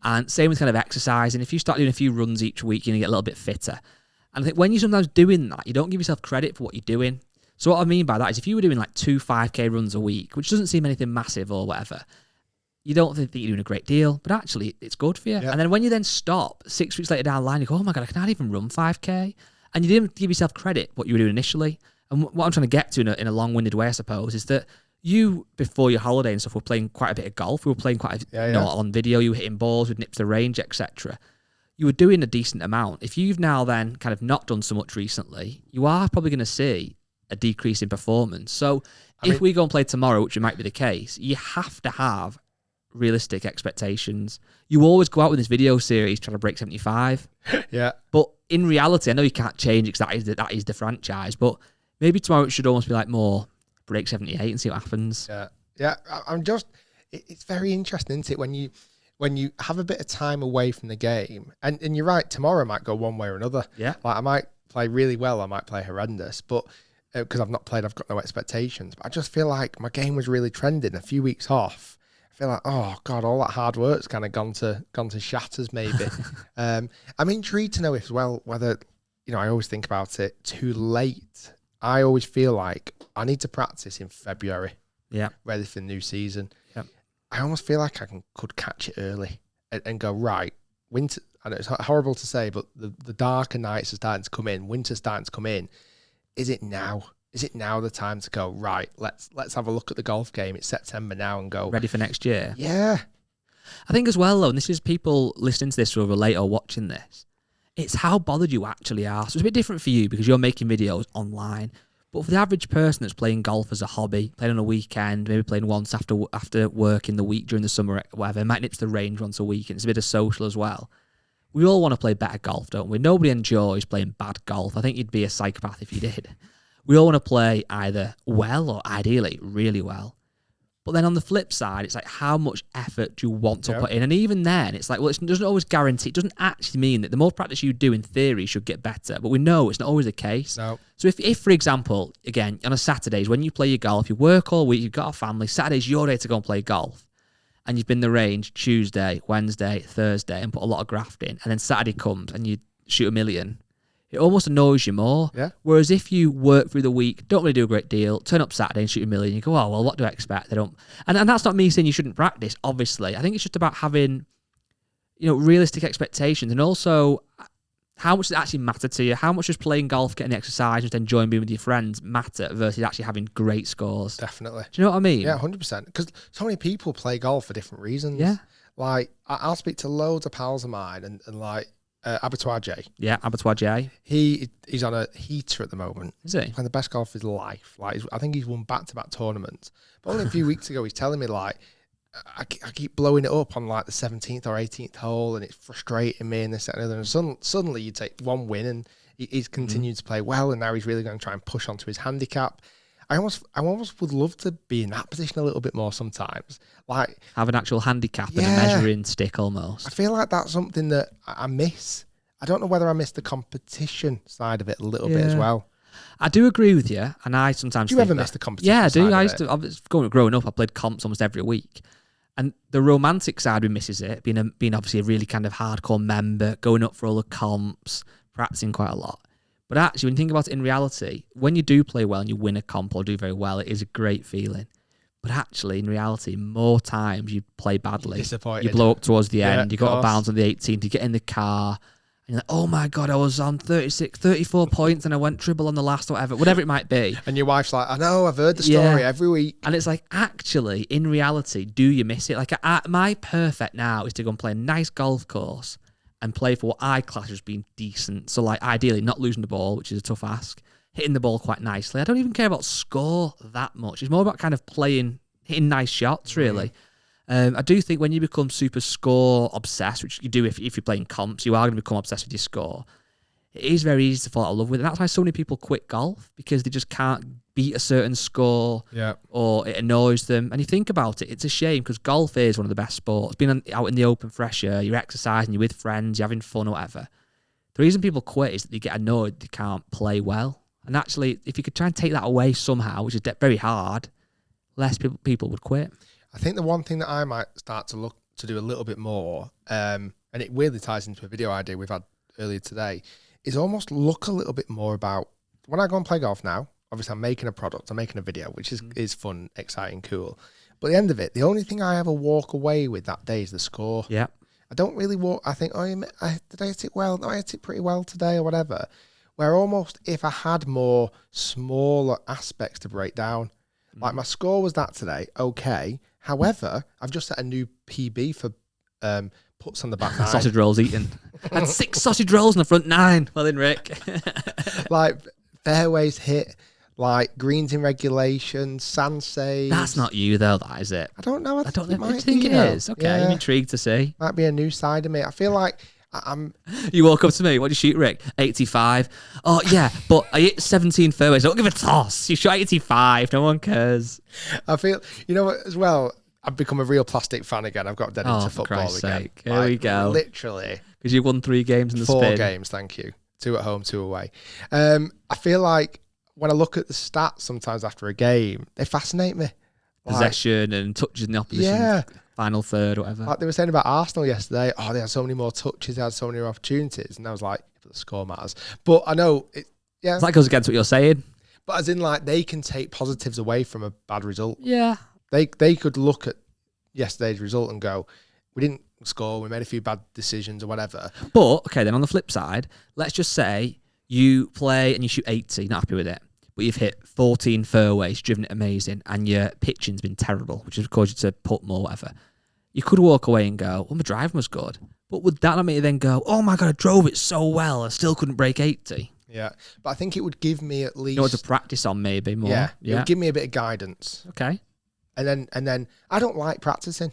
And same with kind of exercising. If you start doing a few runs each week, you're going to get a little bit fitter. And I think when you're sometimes doing that, you don't give yourself credit for what you're doing. So what I mean by that is if you were doing like 2 5K runs a week, which doesn't seem anything massive or whatever, you don't think that you're doing a great deal, but actually it's good for you. Yeah. And then when you then stop 6 weeks later down the line, you go, oh my God, I can't even run 5K. And you didn't give yourself credit what you were doing initially. And what I'm trying to get to in a long-winded way, I suppose, is that you, before your holiday and stuff, were playing quite a bit of golf. We were playing quite on video. You were hitting balls with nips to range, etc. You were doing a decent amount. If you've now then kind of not done so much recently, you are probably going to see a decrease in performance. So if we go and play tomorrow, which might be the case, you have to have realistic expectations. You always go out with this video series trying to break 75. Yeah. But in reality, I know you can't change it because that is the franchise, but maybe tomorrow it should almost be like more break 78 and see what happens. Yeah. Yeah. It's very interesting, isn't it? When you have a bit of time away from the game, and you're right, tomorrow might go one way or another. Yeah. Like I might play really well, I might play horrendous, but because I've not played, I've got no expectations. But I just feel like my game was really trending. A few weeks off, I feel like, oh God, all that hard work's kind of gone to shatters maybe. I'm intrigued to know as well whether, I always think about it too late. I always feel like I need to practice in February. Yeah. Ready for the new season. Yep. I almost feel like could catch it early and go, right, winter. I know it's horrible to say, but the darker nights are starting to come in. Winter's starting to come in. Is it now? Is it now the time to go, right, let's have a look at the golf game. It's September now and go. Ready for next year? Yeah. I think as well, though, and this is people listening to this who are late or watching this, it's how bothered you actually are. So it's a bit different for you because you're making videos online. But for the average person that's playing golf as a hobby, playing on a weekend, maybe playing once after work in the week during the summer, whatever, might nip to the range once a week, and it's a bit of social as well. We all want to play better golf, don't we? Nobody enjoys playing bad golf. I think you'd be a psychopath if you did. We all want to play either well or ideally really well. But then on the flip side, it's like how much effort do you want to put in? And even then, it's like, well, it doesn't always guarantee, it doesn't actually mean that the more practice you do in theory, you should get better. But we know it's not always the case. No. So if for example, again, on a Saturdays, when you play your golf, you work all week, you've got a family, Saturday's your day to go and play golf. And you've been in the range Tuesday, Wednesday, Thursday, and put a lot of graft in. And then Saturday comes and you shoot a million. It almost annoys you more. Yeah. Whereas if you work through the week, don't really do a great deal, turn up Saturday and shoot a million, you go, oh, well, what do I expect? They don't. And that's not me saying you shouldn't practice, obviously. I think it's just about having, realistic expectations, and also how much does it actually matter to you? How much does playing golf, getting exercise, just enjoying being with your friends matter versus actually having great scores? Definitely. Do you know what I mean? Yeah, 100%. Because so many people play golf for different reasons. Yeah. Like, I'll speak to loads of pals of mine and like, Abattoir J. Yeah, Abattoir J. He's on a heater at the moment. Is he? Playing the best golf of his life. Like, I think he's won back-to-back tournaments. But only a few weeks ago, he's telling me, like, I keep blowing it up on, like, the 17th or 18th hole, and it's frustrating me and this, that, and the other. And suddenly you take one win, and he's continued to play well, and now he's really going to try and push onto his handicap. I almost would love to be in that position a little bit more sometimes. Like, have an actual handicap and a measuring stick almost. I feel like that's something that I miss. I don't know whether I miss the competition side of it a little bit as well. I do agree with you, and I sometimes do you ever miss the competition? Yeah, I do. Side of it? Growing up, I played comps almost every week. And the romantic side we misses it, being obviously a really kind of hardcore member, going up for all the comps, practicing quite a lot. But actually, when you think about it in reality, when you do play well and you win a comp or do very well, it is a great feeling. But actually, in reality, more times you play badly. Disappointed. You blow up towards the end, you got to course. bounce on the 18th, you get in the car, and you're like, oh my God, I was on 34 points and I went triple on the last, whatever it might be. And your wife's like, I know, I've heard the story every week. And it's like, actually, in reality, do you miss it? Like, my perfect now is to go and play a nice golf course and play for what I class as being decent. So, like, ideally, not losing the ball, which is a tough ask, hitting the ball quite nicely. I don't even care about score that much. It's more about kind of hitting nice shots, really. I do think when you become super score obsessed, which you do if you're playing comps, you are going to become obsessed with your score. It is very easy to fall out of love with it. And that's why so many people quit golf, because they just can't beat a certain score or it annoys them. And you think about it, it's a shame because golf is one of the best sports. Being out in the open fresh air, you're exercising, you're with friends, you're having fun or whatever. The reason people quit is that they get annoyed they can't play well. And actually, if you could try and take that away somehow, which is very hard, less people would quit. I think the one thing that I might start to look to do a little bit more, and it weirdly ties into a video idea we've had earlier today, is almost look a little bit more about, when I go and play golf now, obviously I'm making a product, I'm making a video, which is fun, exciting, cool. But at the end of it, the only thing I ever walk away with that day is the score. Yeah. I don't really walk, I think, did I hit it well? No, I hit it pretty well today or whatever. Where almost if I had more smaller aspects to break down, like my score was that today, okay. However, I've just set a new PB for puts on the back nine. Sausage rolls eaten. Had 6 sausage rolls in the front 9. Well then, Rick. Like fairways hit, like greens in regulation, sand saves. That's not you though, that is it? I don't know. I don't think it is. Okay, I'm intrigued to see. Might be a new side of me. I feel like I'm... You walk up to me, what did you shoot, Rick? 85. Oh, yeah, but I hit 17 fairways. Don't give a toss. You shot 85. No one cares. I feel, you know what, as well, I've become a real plastic fan again. I've got dead into football again. Sake. Here we go. Literally. Because you won 3 games in the 4 spin. games, thank you. 2 at home, 2 away. I feel like when I look at the stats sometimes after a game, they fascinate me. Possession and touches in the opposition. Yeah. final third or whatever. Like they were saying about Arsenal yesterday, they had so many more touches, they had so many more opportunities, and I was like, the score matters. But I know That goes against what you're saying. But as in, like, they can take positives away from a bad result. Yeah. They could look at yesterday's result and go, we didn't score, we made a few bad decisions or whatever. But, okay, then on the flip side, let's just say you play and you shoot 80, not happy with it, but you've hit 14 fairways, driven it amazing, and your pitching's been terrible, which has caused you to put more, whatever. You could walk away and go, well, my driving was good. But would that not make you then go, oh my God, I drove it so well, I still couldn't break 80? Yeah, but I think it would give me at least... You know what to practice on maybe more. Yeah, it would give me a bit of guidance. Okay. And then I don't like practicing,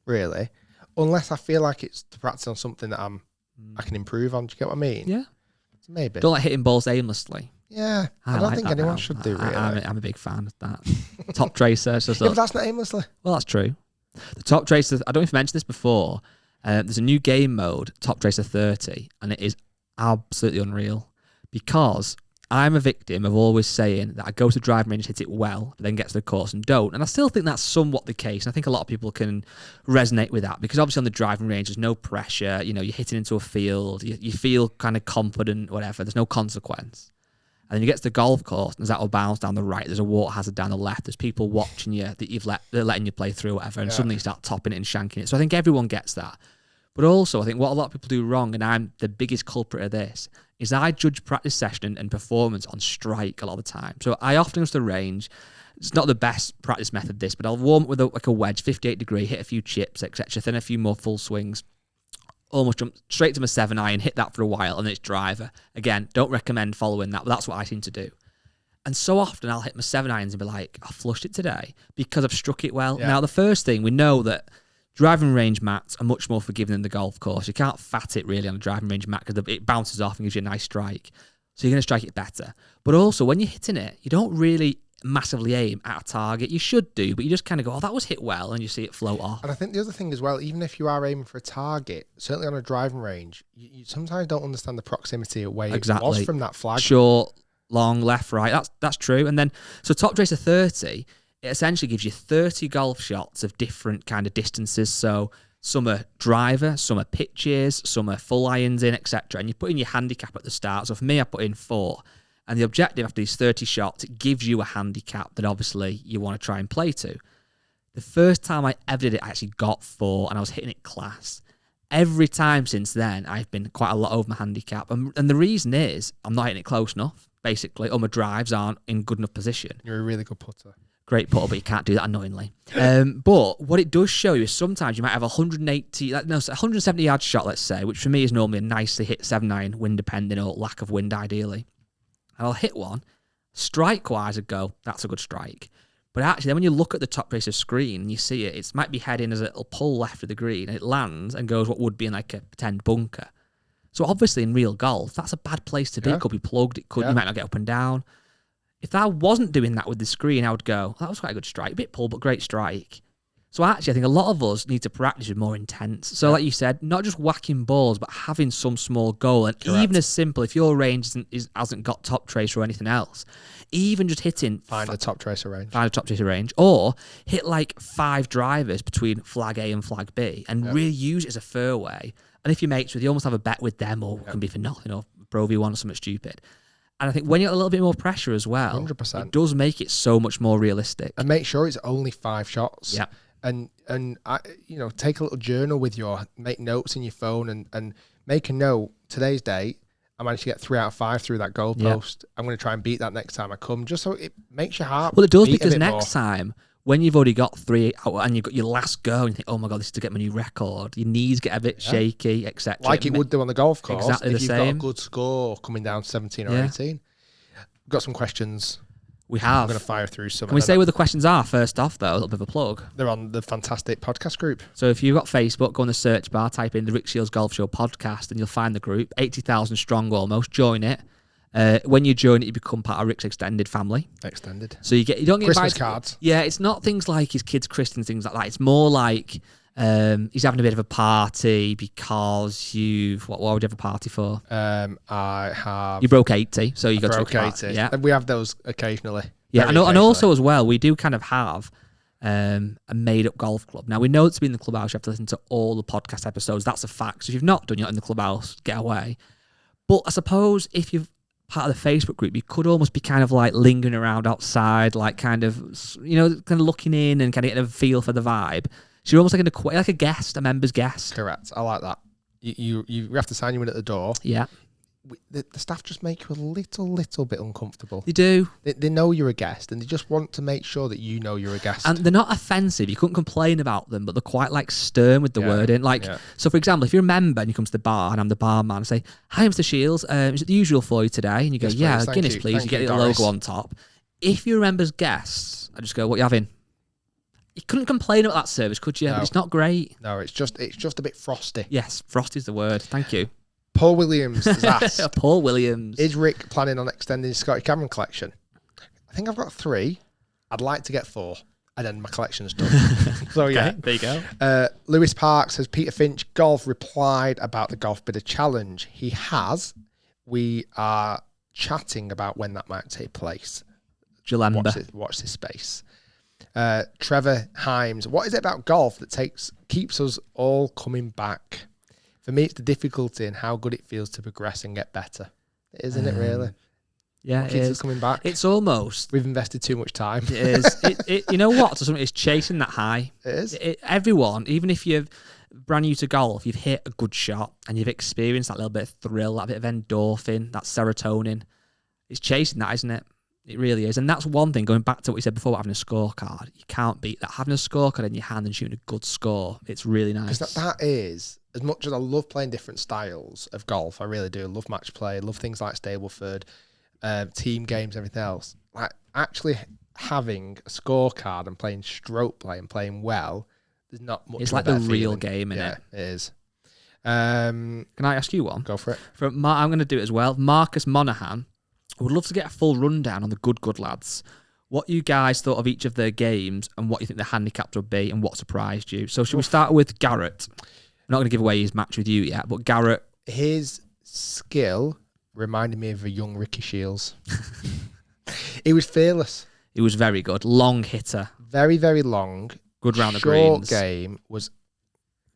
really, unless I feel like it's to practice on something that I can improve on. Do you get what I mean? Yeah. So maybe. Don't like hitting balls aimlessly. Yeah, I don't think anyone should do, really. I'm a big fan of that. Top tracer. But that's not aimlessly. Well, that's true. The top tracer, I don't know if I mentioned this before, there's a new game mode, Top Tracer 30, and it is absolutely unreal because I'm a victim of always saying that I go to driving range, hit it well, but then get to the course and don't. And I still think that's somewhat the case. And I think a lot of people can resonate with that because obviously on the driving range, there's no pressure. You know, you're hitting into a field, you feel kind of confident, whatever. There's no consequence. And then you get to the golf course, and there's that will bounce down the right. There's a water hazard down the left. There's people watching you that they're letting you play through, whatever. And suddenly you start topping it and shanking it. So I think everyone gets that. But also, I think what a lot of people do wrong, and I'm the biggest culprit of this, is I judge practice session and performance on strike a lot of the time. So I often go to the range. It's not the best practice method, this, but I'll warm up with a wedge, 58 degree, hit a few chips, etc. Then a few more full swings. Almost jump straight to my 7-iron, hit that for a while, and then it's driver. Again, don't recommend following that, but that's what I seem to do. And so often I'll hit my 7-irons and be like, I flushed it today because I've struck it well. Yeah. Now, the first thing, we know that driving range mats are much more forgiving than the golf course. You can't fat it really on a driving range mat because it bounces off and gives you a nice strike. So you're going to strike it better. But also, when you're hitting it, you don't really massively aim at a target. You should do, but you just kind of go, oh, that was hit well, and you see it float off. And I think the other thing as well, even if you are aiming for a target, certainly on a driving range, you sometimes don't understand the proximity of where it was from that flag. Short, long, left, right. That's true. And then, so Top Tracer 30, it essentially gives you 30 golf shots of different kind of distances. So some are driver, some are pitches, some are full irons in, etc. And you put in your handicap at the start. So for me, I put in 4. And the objective after these 30 shots, it gives you a handicap that obviously you want to try and play to. The first time I ever did it, I actually got 4 and I was hitting it class. Every time since then, I've been quite a lot over my handicap. And the reason is I'm not hitting it close enough, basically, or my drives aren't in good enough position. You're a really good putter. Great putter, but you can't do that annoyingly. But what it does show you is sometimes you might have 170 yard shot, let's say, which for me is normally a nicely hit 7-iron, wind depending or lack of wind ideally. And I'll hit one, strike-wise, I'd go, that's a good strike. But actually, then when you look at the Top Tracer screen and you see it, it might be heading as a little pull left of the green, and it lands and goes what would be in like a pretend bunker. So obviously, in real golf, that's a bad place to be. It could be plugged, you might not get up and down. If I wasn't doing that with the screen, I would go, that was quite a good strike. A bit pull, but great strike. So actually, I think a lot of us need to practice with more intense. So like you said, not just whacking balls, but having some small goal. And even as simple, if your range hasn't got Top Tracer or anything else, even just hitting... Find a Top Tracer range. Find a Top Tracer range. Or hit like 5 drivers between flag A and flag B and really use it as a fairway. And if you're mates with, you almost have a bet with them, or it can be for nothing, or Pro V1 or something stupid. And I think when you got a little bit more pressure as well, 100%. It does make it so much more realistic. And make sure it's only 5 shots. Yeah. And take a little journal with you, or make notes in your phone and make a note. Today's date, I managed to get 3 out of 5 through that goalpost. I'm going to try and beat that next time I come, just so it makes your heart. Well, it does, because next time, when you've already got 3 out and you've got your last go and you think, oh my God, this is to get my new record, your knees get a bit shaky, etc. Like it would do on the golf course. Exactly if the you've same. got a good score coming down 17 or 18. We've got some questions. We have. I'm going to fire through some. Can we say what the questions are first off, though? A little bit of a plug. They're on the fantastic podcast group. So if you've got Facebook, go on the search bar, type in the Rick Shiels Golf Show podcast, and you'll find the group. 80,000 strong almost. Join it. When you join it, you become part of Rick's extended family. Extended. So you don't get Christmas invited. Cards. Yeah, it's not things like his kids' Christians, things like that. It's more like he's having a bit of a party because what would you have a party for? You broke 80, so you got to broke 80. Yeah, We have those occasionally. Yeah, and also as well, we do kind of have a made-up golf club. Now, we know to be in the clubhouse, you have to listen to all the podcast episodes. That's a fact. So if you've not done it in the clubhouse, get away. But I suppose if you're part of the Facebook group, you could almost be kind of like lingering around outside, like kind of, kind of looking in and kind of getting a feel for the vibe. So you're almost like a guest, a member's guest. Correct. I like that. You have to sign you in at the door. Yeah. The staff just make you a little bit uncomfortable. They do. They know you're a guest, and they just want to make sure that you know you're a guest. And they're not offensive. You couldn't complain about them, but they're quite like stern with the wording. So for example, if you're a member and you come to the bar and I'm the barman, I say, "Hi, Mr. Shiels. Is it the usual for you today?" And you go, Yes, please. Guinness, please. You get the logo on top. If you're a member's guest, I just go, "What are you having?" You couldn't complain about that service, could you? No. But it's not great. No, it's just a bit frosty. Yes, frosty's the word. Thank you. Paul Williams has asked, Paul Williams. is Rick planning on extending his Scotty Cameron collection? I think I've got 3. I'd like to get 4, and then my collection's done. So yeah, there you go. Lewis Parks has Peter Finch Golf replied about the Golf Bidder Challenge. He has. We are chatting about when that might take place. Jalemba. Watch this space. Trevor Himes, what is it about golf that keeps us all coming back? For me, it's the difficulty and how good it feels to progress and get better. Isn't it really? Yeah, what it keeps is. us coming back? It's almost. We've invested too much time. It is. You know what? It's chasing that high. It is. Everyone, even if you're brand new to golf, you've hit a good shot and you've experienced that little bit of thrill, that bit of endorphin, that serotonin. It's chasing that, isn't it? It really is. And that's one thing, going back to what you said before about having a scorecard. You can't beat that. Having a scorecard in your hand and shooting a good score, it's really nice. Because that is, as much as I love playing different styles of golf, I really do. I love match play. I love things like Stableford, team games, everything else. Like actually having a scorecard and playing stroke play and playing well, there's not much. It's of like a the better real feeling. game, isn't Yeah, it? it is. Can I ask you one? Go for it. I'm going to do it as well. Marcus Monaghan. I would love to get a full rundown on the good lads. What you guys thought of each of their games and what you think the handicaps would be and what surprised you. So should we start with Garrett? I'm not going to give away his match with you yet, but Garrett. His skill reminded me of a young Ricky Shiels. He was fearless. He was very good. Long hitter. Very, very long. Good round of Short greens. game was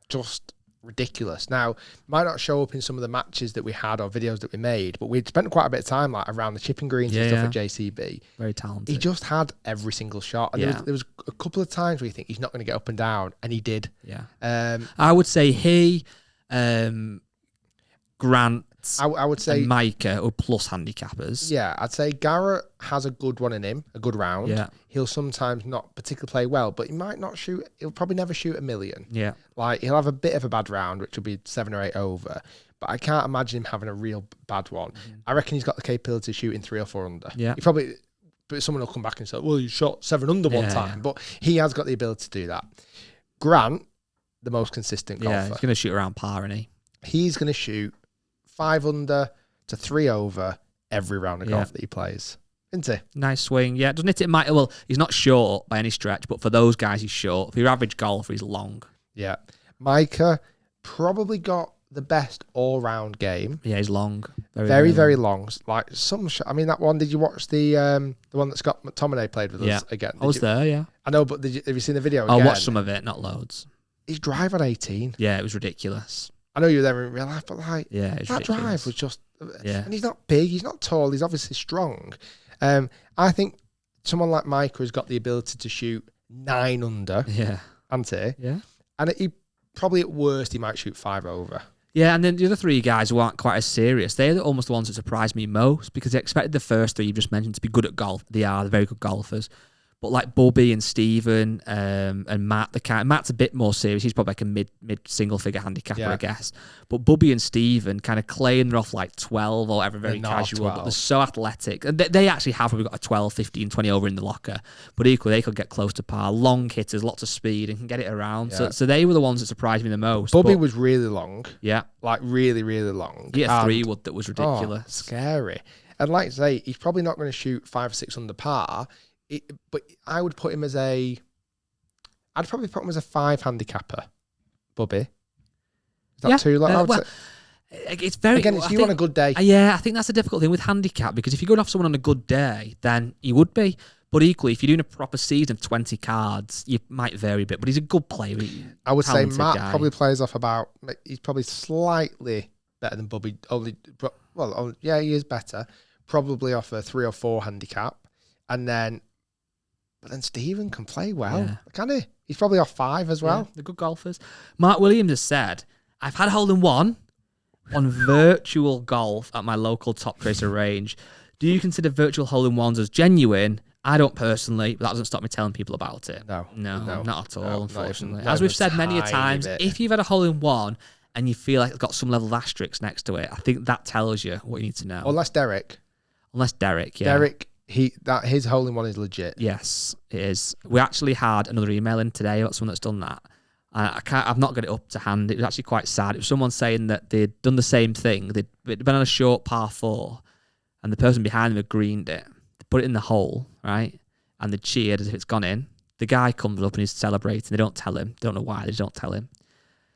just ridiculous. Now, might not show up in some of the matches that we had or videos that we made, but we'd spent quite a bit of time like around the chipping greens and stuff at JCB. Very talented. He just had every single shot. And there was a couple of times where you think he's not going to get up and down, and he did. Yeah. I would say he, Grant, I would say and Micah are plus handicappers. Yeah, I'd say Garrett has a good one in him, a good round. Yeah. He'll sometimes not particularly play well, but he might not shoot. He'll probably never shoot a million. Yeah. Like, he'll have a bit of a bad round, which will be 7 or 8 over, but I can't imagine him having a real bad one. Mm-hmm. I reckon he's got the capability of shooting 3 or 4 under. Yeah. He probably, but someone will come back and say, well, you shot 7 under one time, but he has got the ability to do that. Grant, the most consistent golfer. Yeah, he's going to shoot around par, isn't he? He's going to shoot 5 under to 3 over every round of golf that he plays. Isn't he? Nice swing. Yeah, doesn't it? Well, he's not short by any stretch, but for those guys, he's short. For your average golfer, he's long. Yeah. Micah probably got the best all-round game. Yeah, he's long. Very, very long. Like I mean, that one. Did you watch the one that Scott McTominay played with us again? I was there. Yeah. I know, but have you seen the video? I again? watched some of it, not loads. His drive on 18. Yeah, it was ridiculous. I know you were there in real life, but like, that ridiculous. Drive was just. Yeah. And he's not big. He's not tall. He's obviously strong. I think someone like Micah has got the ability to shoot 9 under. Yeah. Hasn't he? Yeah. And he probably at worst he might shoot 5 over. Yeah, and then the other 3 guys who aren't quite as serious, they're almost the ones that surprised me most because they expected the first 3 you just mentioned to be good at golf. They're very good golfers. But like Bobby and Stephen and Matt, Matt's a bit more serious. He's probably like a mid single figure handicapper, I guess. But Bobby and Stephen kind of claim they're off like 12 or whatever, very casual, but they're so athletic. And they actually have probably got a 12, 15, 20 over in the locker. But equally, they could get close to par. Long hitters, lots of speed, and can get it around. Yeah. So they were the ones that surprised me the most. Bobby was really long. Yeah. Like really, really long. He had a 3-wood that was ridiculous. Scary. And like I say, he's probably not going to shoot 5 or 6 under par. But I would put him as I'd probably put him as a 5 handicapper, Bobby. Is that too low? It's very... Again, it's you on a good day. Yeah, I think that's a difficult thing with handicap because if you're going off someone on a good day, then you would be. But equally, if you're doing a proper season of 20 cards, you might vary a bit. But he's a good player. I would say Matt probably plays off he's probably slightly better than Bubby. He is better. Probably off a 3 or 4 handicap. But then Stephen can play well, can he? He's probably off 5 as well. Yeah, they're good golfers. Mark Williams has said, I've had hole-in-one on virtual golf at my local Top Tracer range. Do you consider virtual hole-in-ones as genuine? I don't personally, but that doesn't stop me telling people about it. No, not at all, unfortunately. As we've said many a times, if you've had a hole-in-one and you feel like it's got some level of asterisk next to it, I think that tells you what you need to know. Unless Derek, yeah. Derek, his hole-in-one is legit. Yes, it is. We actually had another email in today about someone that's done that. I've not got it up to hand. It was actually quite sad. It was someone saying that they'd done the same thing. They'd been on a short par 4, and the person behind them had greened it. They put it in the hole, right? And they cheered as if it's gone in. The guy comes up and he's celebrating. They don't tell him. They don't know why. They just don't tell him.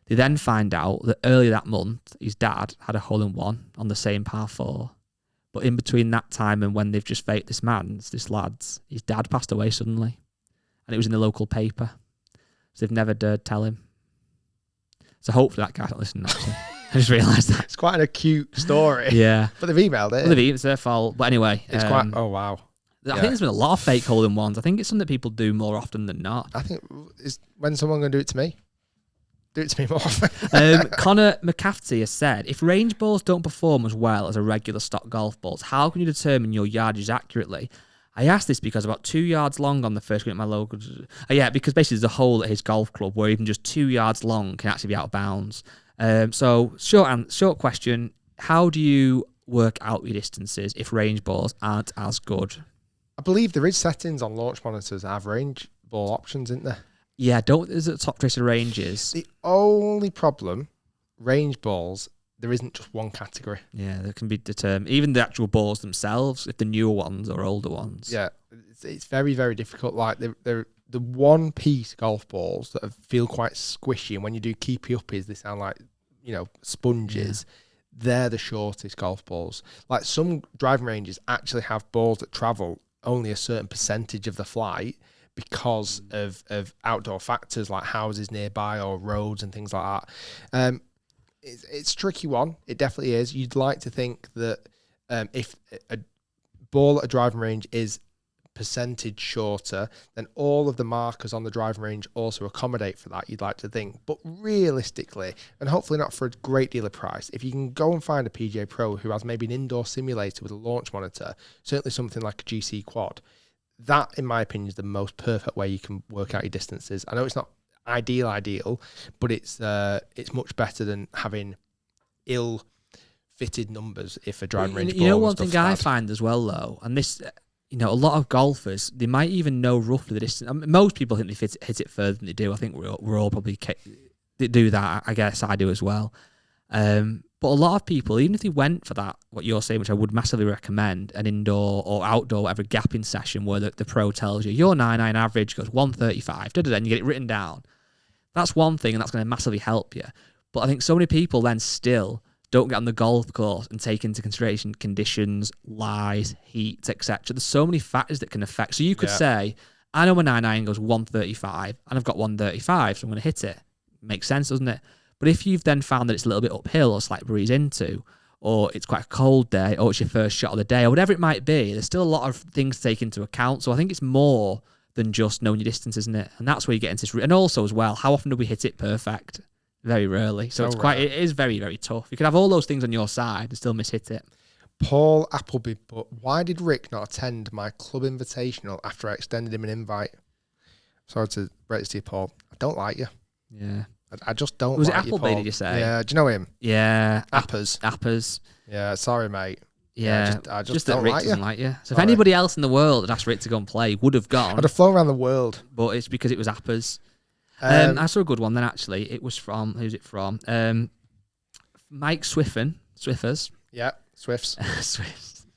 They then find out that earlier that month, his dad had a hole-in-one on the same par 4. But in between that time and when they've just faked this lad's, his dad passed away suddenly. And it was in the local paper. So they've never dared tell him. So hopefully that guy's not listening, actually. I just realised that. It's quite an acute story. Yeah. But they've emailed it. Well, it's their fault. But anyway. It's quite... Oh, wow. I think there's been a lot of fake hole-in-ones. I think it's something that people do more often than not. I think... When's someone going to do it to me? Do it to me more often. Connor McCafferty has said, if range balls don't perform as well as a regular stock golf balls, how can you determine your yardage accurately? I asked this because about 2 yards long on the first green at my local... because basically there's a hole at his golf club where even just 2 yards long can actually be out of bounds. So short question, how do you work out your distances if range balls aren't as good? I believe there is settings on launch monitors that have range ball options, isn't there? Yeah, is it Top Tracer ranges? The only problem, range balls, there isn't just one category. Yeah, they can be determined. Even the actual balls themselves, if the newer ones or older ones. Yeah, it's very, very difficult. Like they're the one-piece golf balls that feel quite squishy, and when you do keepy uppies, they sound like sponges. Yeah. They're the shortest golf balls. Like some driving ranges actually have balls that travel only a certain percentage of the flight because of outdoor factors like houses nearby or roads and things like that. It's a tricky one. It definitely is. You'd like to think that if a ball at a driving range is percentage shorter, then all of the markers on the driving range also accommodate for that, you'd like to think. But realistically, and hopefully not for a great deal of price, if you can go and find a PGA Pro who has maybe an indoor simulator with a launch monitor, certainly something like a GC Quad, that, in my opinion, is the most perfect way you can work out your distances. I know it's not ideal, but it's much better than having ill-fitted numbers if a driving range ball one thing I find as well, though, and this... a lot of golfers, they might even know roughly the distance. I mean, most people think they hit it further than they do. I think we're all probably do that. I guess I do as well. But a lot of people, even if they went for that, what you're saying, which I would massively recommend, an indoor or outdoor, whatever, gapping session where the pro tells you your 9-9 average goes 135, and you get it written down. That's one thing, and that's going to massively help you. But I think so many people then still don't get on the golf course and take into consideration conditions, lies, heat, etc. There's so many factors that can affect. So you could say, I know my 9-9 goes 135 and I've got 135, so I'm going to hit it. Makes sense, doesn't it? But if you've then found that it's a little bit uphill or slight breeze into, or it's quite a cold day, or it's your first shot of the day, or whatever it might be, there's still a lot of things to take into account. So I think it's more than just knowing your distance, isn't it? And that's where you get into this. And also as well, how often do we hit it perfect? Very rarely. So it is very, very tough. You could have all those things on your side and still mishit it. Paul Appleby, but why did Rick not attend my club invitational after I extended him an invite? Sorry to break this to you, Paul. I don't like you. Yeah. I just don't Was like it you, Appleby, Paul. did you say? Yeah. Do you know him? Yeah. Appers. Yeah. Sorry, mate. Yeah. I just that don't Rick like doesn't you. like you. So if anybody else in the world had asked Rick to go and play, would have gone. I'd have flown around the world. But it's because it was Appers. I saw a good one then, actually. It was from, who's it from? Mike Swiffers. Yeah, Swifts.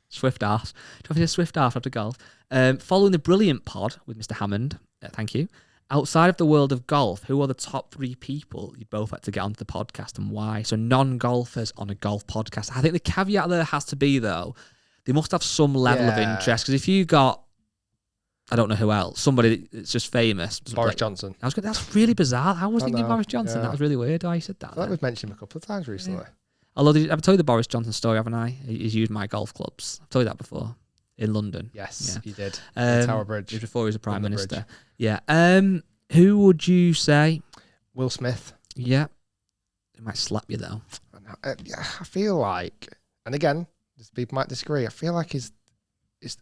Swift arse. Do you have a Swift arse after golf? Following the brilliant pod with Mr. Hammond, thank you. Outside of the world of golf, who are the top 3 people you'd both like to get onto the podcast and why? So non-golfers on a golf podcast. I think the caveat there has to be, though, they must have some level of interest. Because if you got I don't know who else. Somebody that's just famous. Boris Johnson. That's really bizarre. I was thinking know, Boris Johnson. yeah. That was really weird. Why you said that? I think we've mentioned him a couple of times recently. Yeah. Although I've told you the Boris Johnson story, haven't I? He's used my golf clubs. I've told you that before. In London. Yes, you did. Tower Bridge. Before he was a Prime London Minister. Bridge. Yeah. Who would you say? Will Smith. Yeah. He might slap you, though. I feel like, and again, people might disagree, I feel like his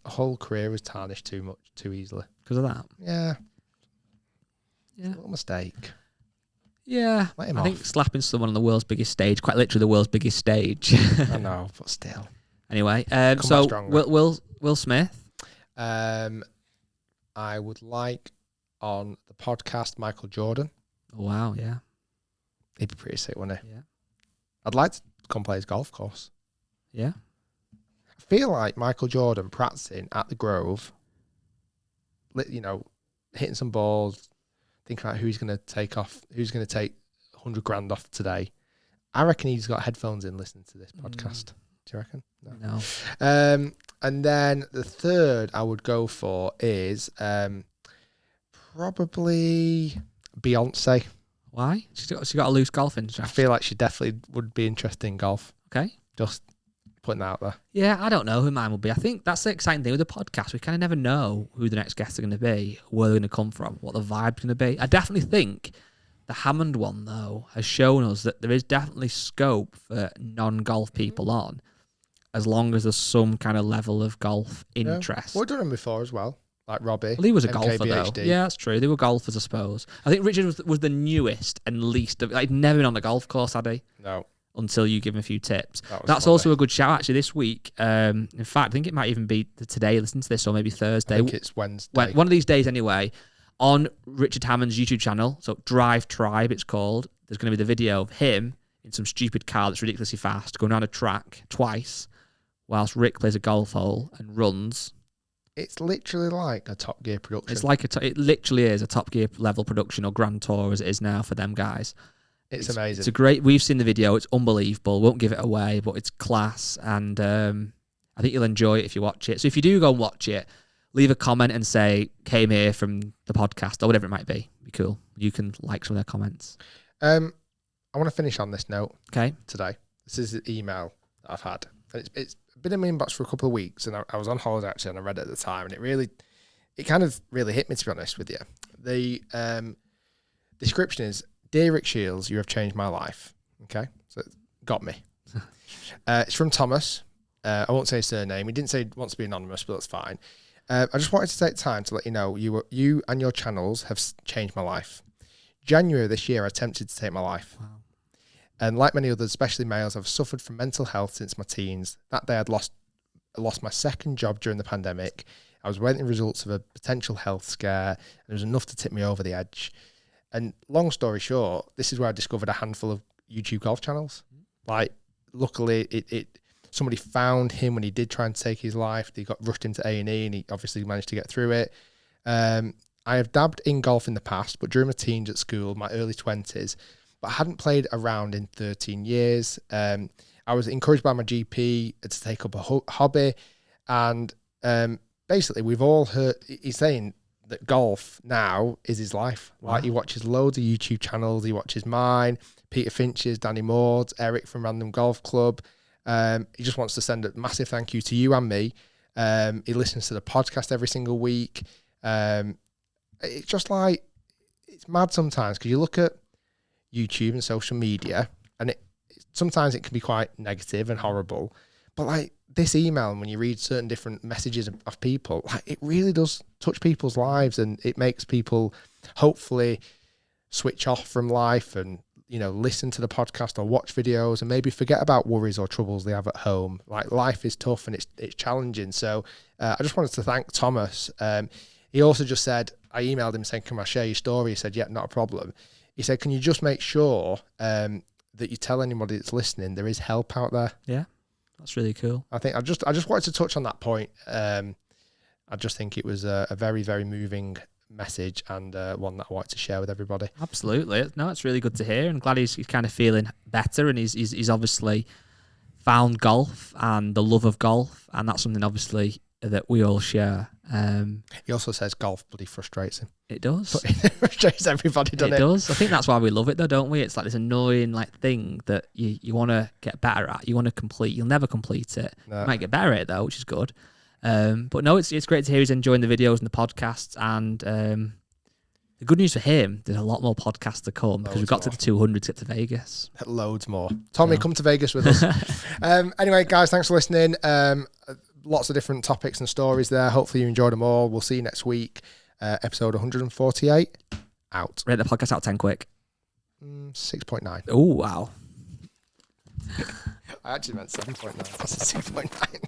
whole career was tarnished too easily. Because of that? Yeah. Yeah. A little mistake. Yeah. Let him I off. think slapping someone on the world's biggest stage, quite literally the world's biggest stage. I know, but still. Anyway, Come so back stronger. Will Smith. I would like on the podcast Michael Jordan. Oh, wow, yeah. He'd be pretty sick, wouldn't he? Yeah. I'd like to come play his golf course. Yeah. I feel like Michael Jordan practicing at the Grove, hitting some balls, thinking about who's going to take 100 grand off today. I reckon he's got headphones in listening to this podcast. Do you reckon? No. And then the third I would go for is probably Beyonce. Why? She got a loose golf I interest. feel like she definitely would be interested in golf. Okay. Just putting that out there. Yeah, I don't know who mine will be. I think that's the exciting thing with the podcast. We kind of never know who the next guests are going to be, where they're going to come from, what the vibe's going to be. I definitely think the Hammond one, though, has shown us that there is definitely scope for non-golf people on, as long as there's some kind of level of golf interest. Yeah. We've done them before as well, like Robbie. Well, he was a golfer, MKBHD. though. Yeah, that's true. They were golfers, I suppose. I think Richard was the newest and least of... He'd never been on the golf course, had he? No. Until you give him a few tips. That's Monday. also a good shout, actually, this week. In fact, I think it might even be today, listen to this, or maybe Thursday. I think it's Wednesday. One of these days, anyway, on Richard Hammond's YouTube channel, so Drive Tribe, it's called, there's going to be the video of him in some stupid car that's ridiculously fast, going down a track twice, whilst Rick plays a golf hole and runs. It's literally like a Top Gear production. It's like it literally is a Top Gear level production, or Grand Tour as it is now for them guys. It's amazing. It's a great. We've seen the video. It's unbelievable. Won't give it away, but it's class, and I think you'll enjoy it if you watch it. So if you do go and watch it, leave a comment and say came here from the podcast or whatever it might be. Be cool. You can like some of their comments. I want to finish on this note. Okay. Today, this is the email that I've had, and it's been in my inbox for a couple of weeks, and I was on holiday actually, and I read it at the time, and it kind of really hit me, to be honest with you. The description is, "Dear Rick Shiels, you have changed my life." Okay, so it got me. It's from Thomas. I won't say his surname. He didn't say he wants to be anonymous, but that's fine. I just wanted to take time to let you know you and your channels have changed my life. January this year, I attempted to take my life. Wow. And like many others, especially males, I've suffered from mental health since my teens. That day I'd lost my second job during the pandemic. I was waiting results of a potential health scare, and it was enough to tip me over the edge. And long story short, this is where I discovered a handful of YouTube golf channels. Like, luckily, somebody found him when he did try and take his life. He got rushed into A&E, and he obviously managed to get through it. I have dabbed in golf in the past, but during my teens at school, my early 20s, but I hadn't played around in 13 years. I was encouraged by my GP to take up a hobby, and basically we've all heard, he's saying that golf now is his life. Wow. Like, he watches loads of YouTube channels. He watches mine, Peter Finch's, Danny Maud's, Eric from Random Golf Club. He just wants to send a massive thank you to you and me. He listens to the podcast every single week. It's just like, it's mad sometimes, because you look at YouTube and social media, and sometimes it can be quite negative and horrible. But like this email, and when you read certain different messages of people, like, it really does touch people's lives, and it makes people hopefully switch off from life and, listen to the podcast or watch videos and maybe forget about worries or troubles they have at home. Like, life is tough and it's challenging. So I just wanted to thank Thomas. He also just said, I emailed him saying, "Can I share your story?" He said, "Yeah, not a problem." He said, "Can you just make sure that you tell anybody that's listening there is help out there?" Yeah, that's really cool. I think I just wanted to touch on that point. I just think it was a very, very moving message, and one that I wanted to share with everybody. Absolutely. No, it's really good to hear. I'm glad he's kind of feeling better, and he's obviously found golf and the love of golf, and that's something obviously that we all share. He also says golf bloody frustrates him. It does. But it frustrates everybody, doesn't it? It does. I think that's why we love it, though, don't we? It's like this annoying thing that you want to get better at. You want to complete. You'll never complete it. No. You might get better at it, though, which is good. But no, it's great to hear he's enjoying the videos and the podcasts. And the good news for him, there's a lot more podcasts to come because we've got to the 200 to get to Vegas. Loads more. Tommy, come to Vegas with us. Anyway, guys, thanks for listening. Lots of different topics and stories there. Hopefully you enjoyed them all. We'll see you next week. Episode 148 out. Rate the podcast out 10 quick. 6.9. Oh, wow. I actually meant 7.9. That's a 6.9.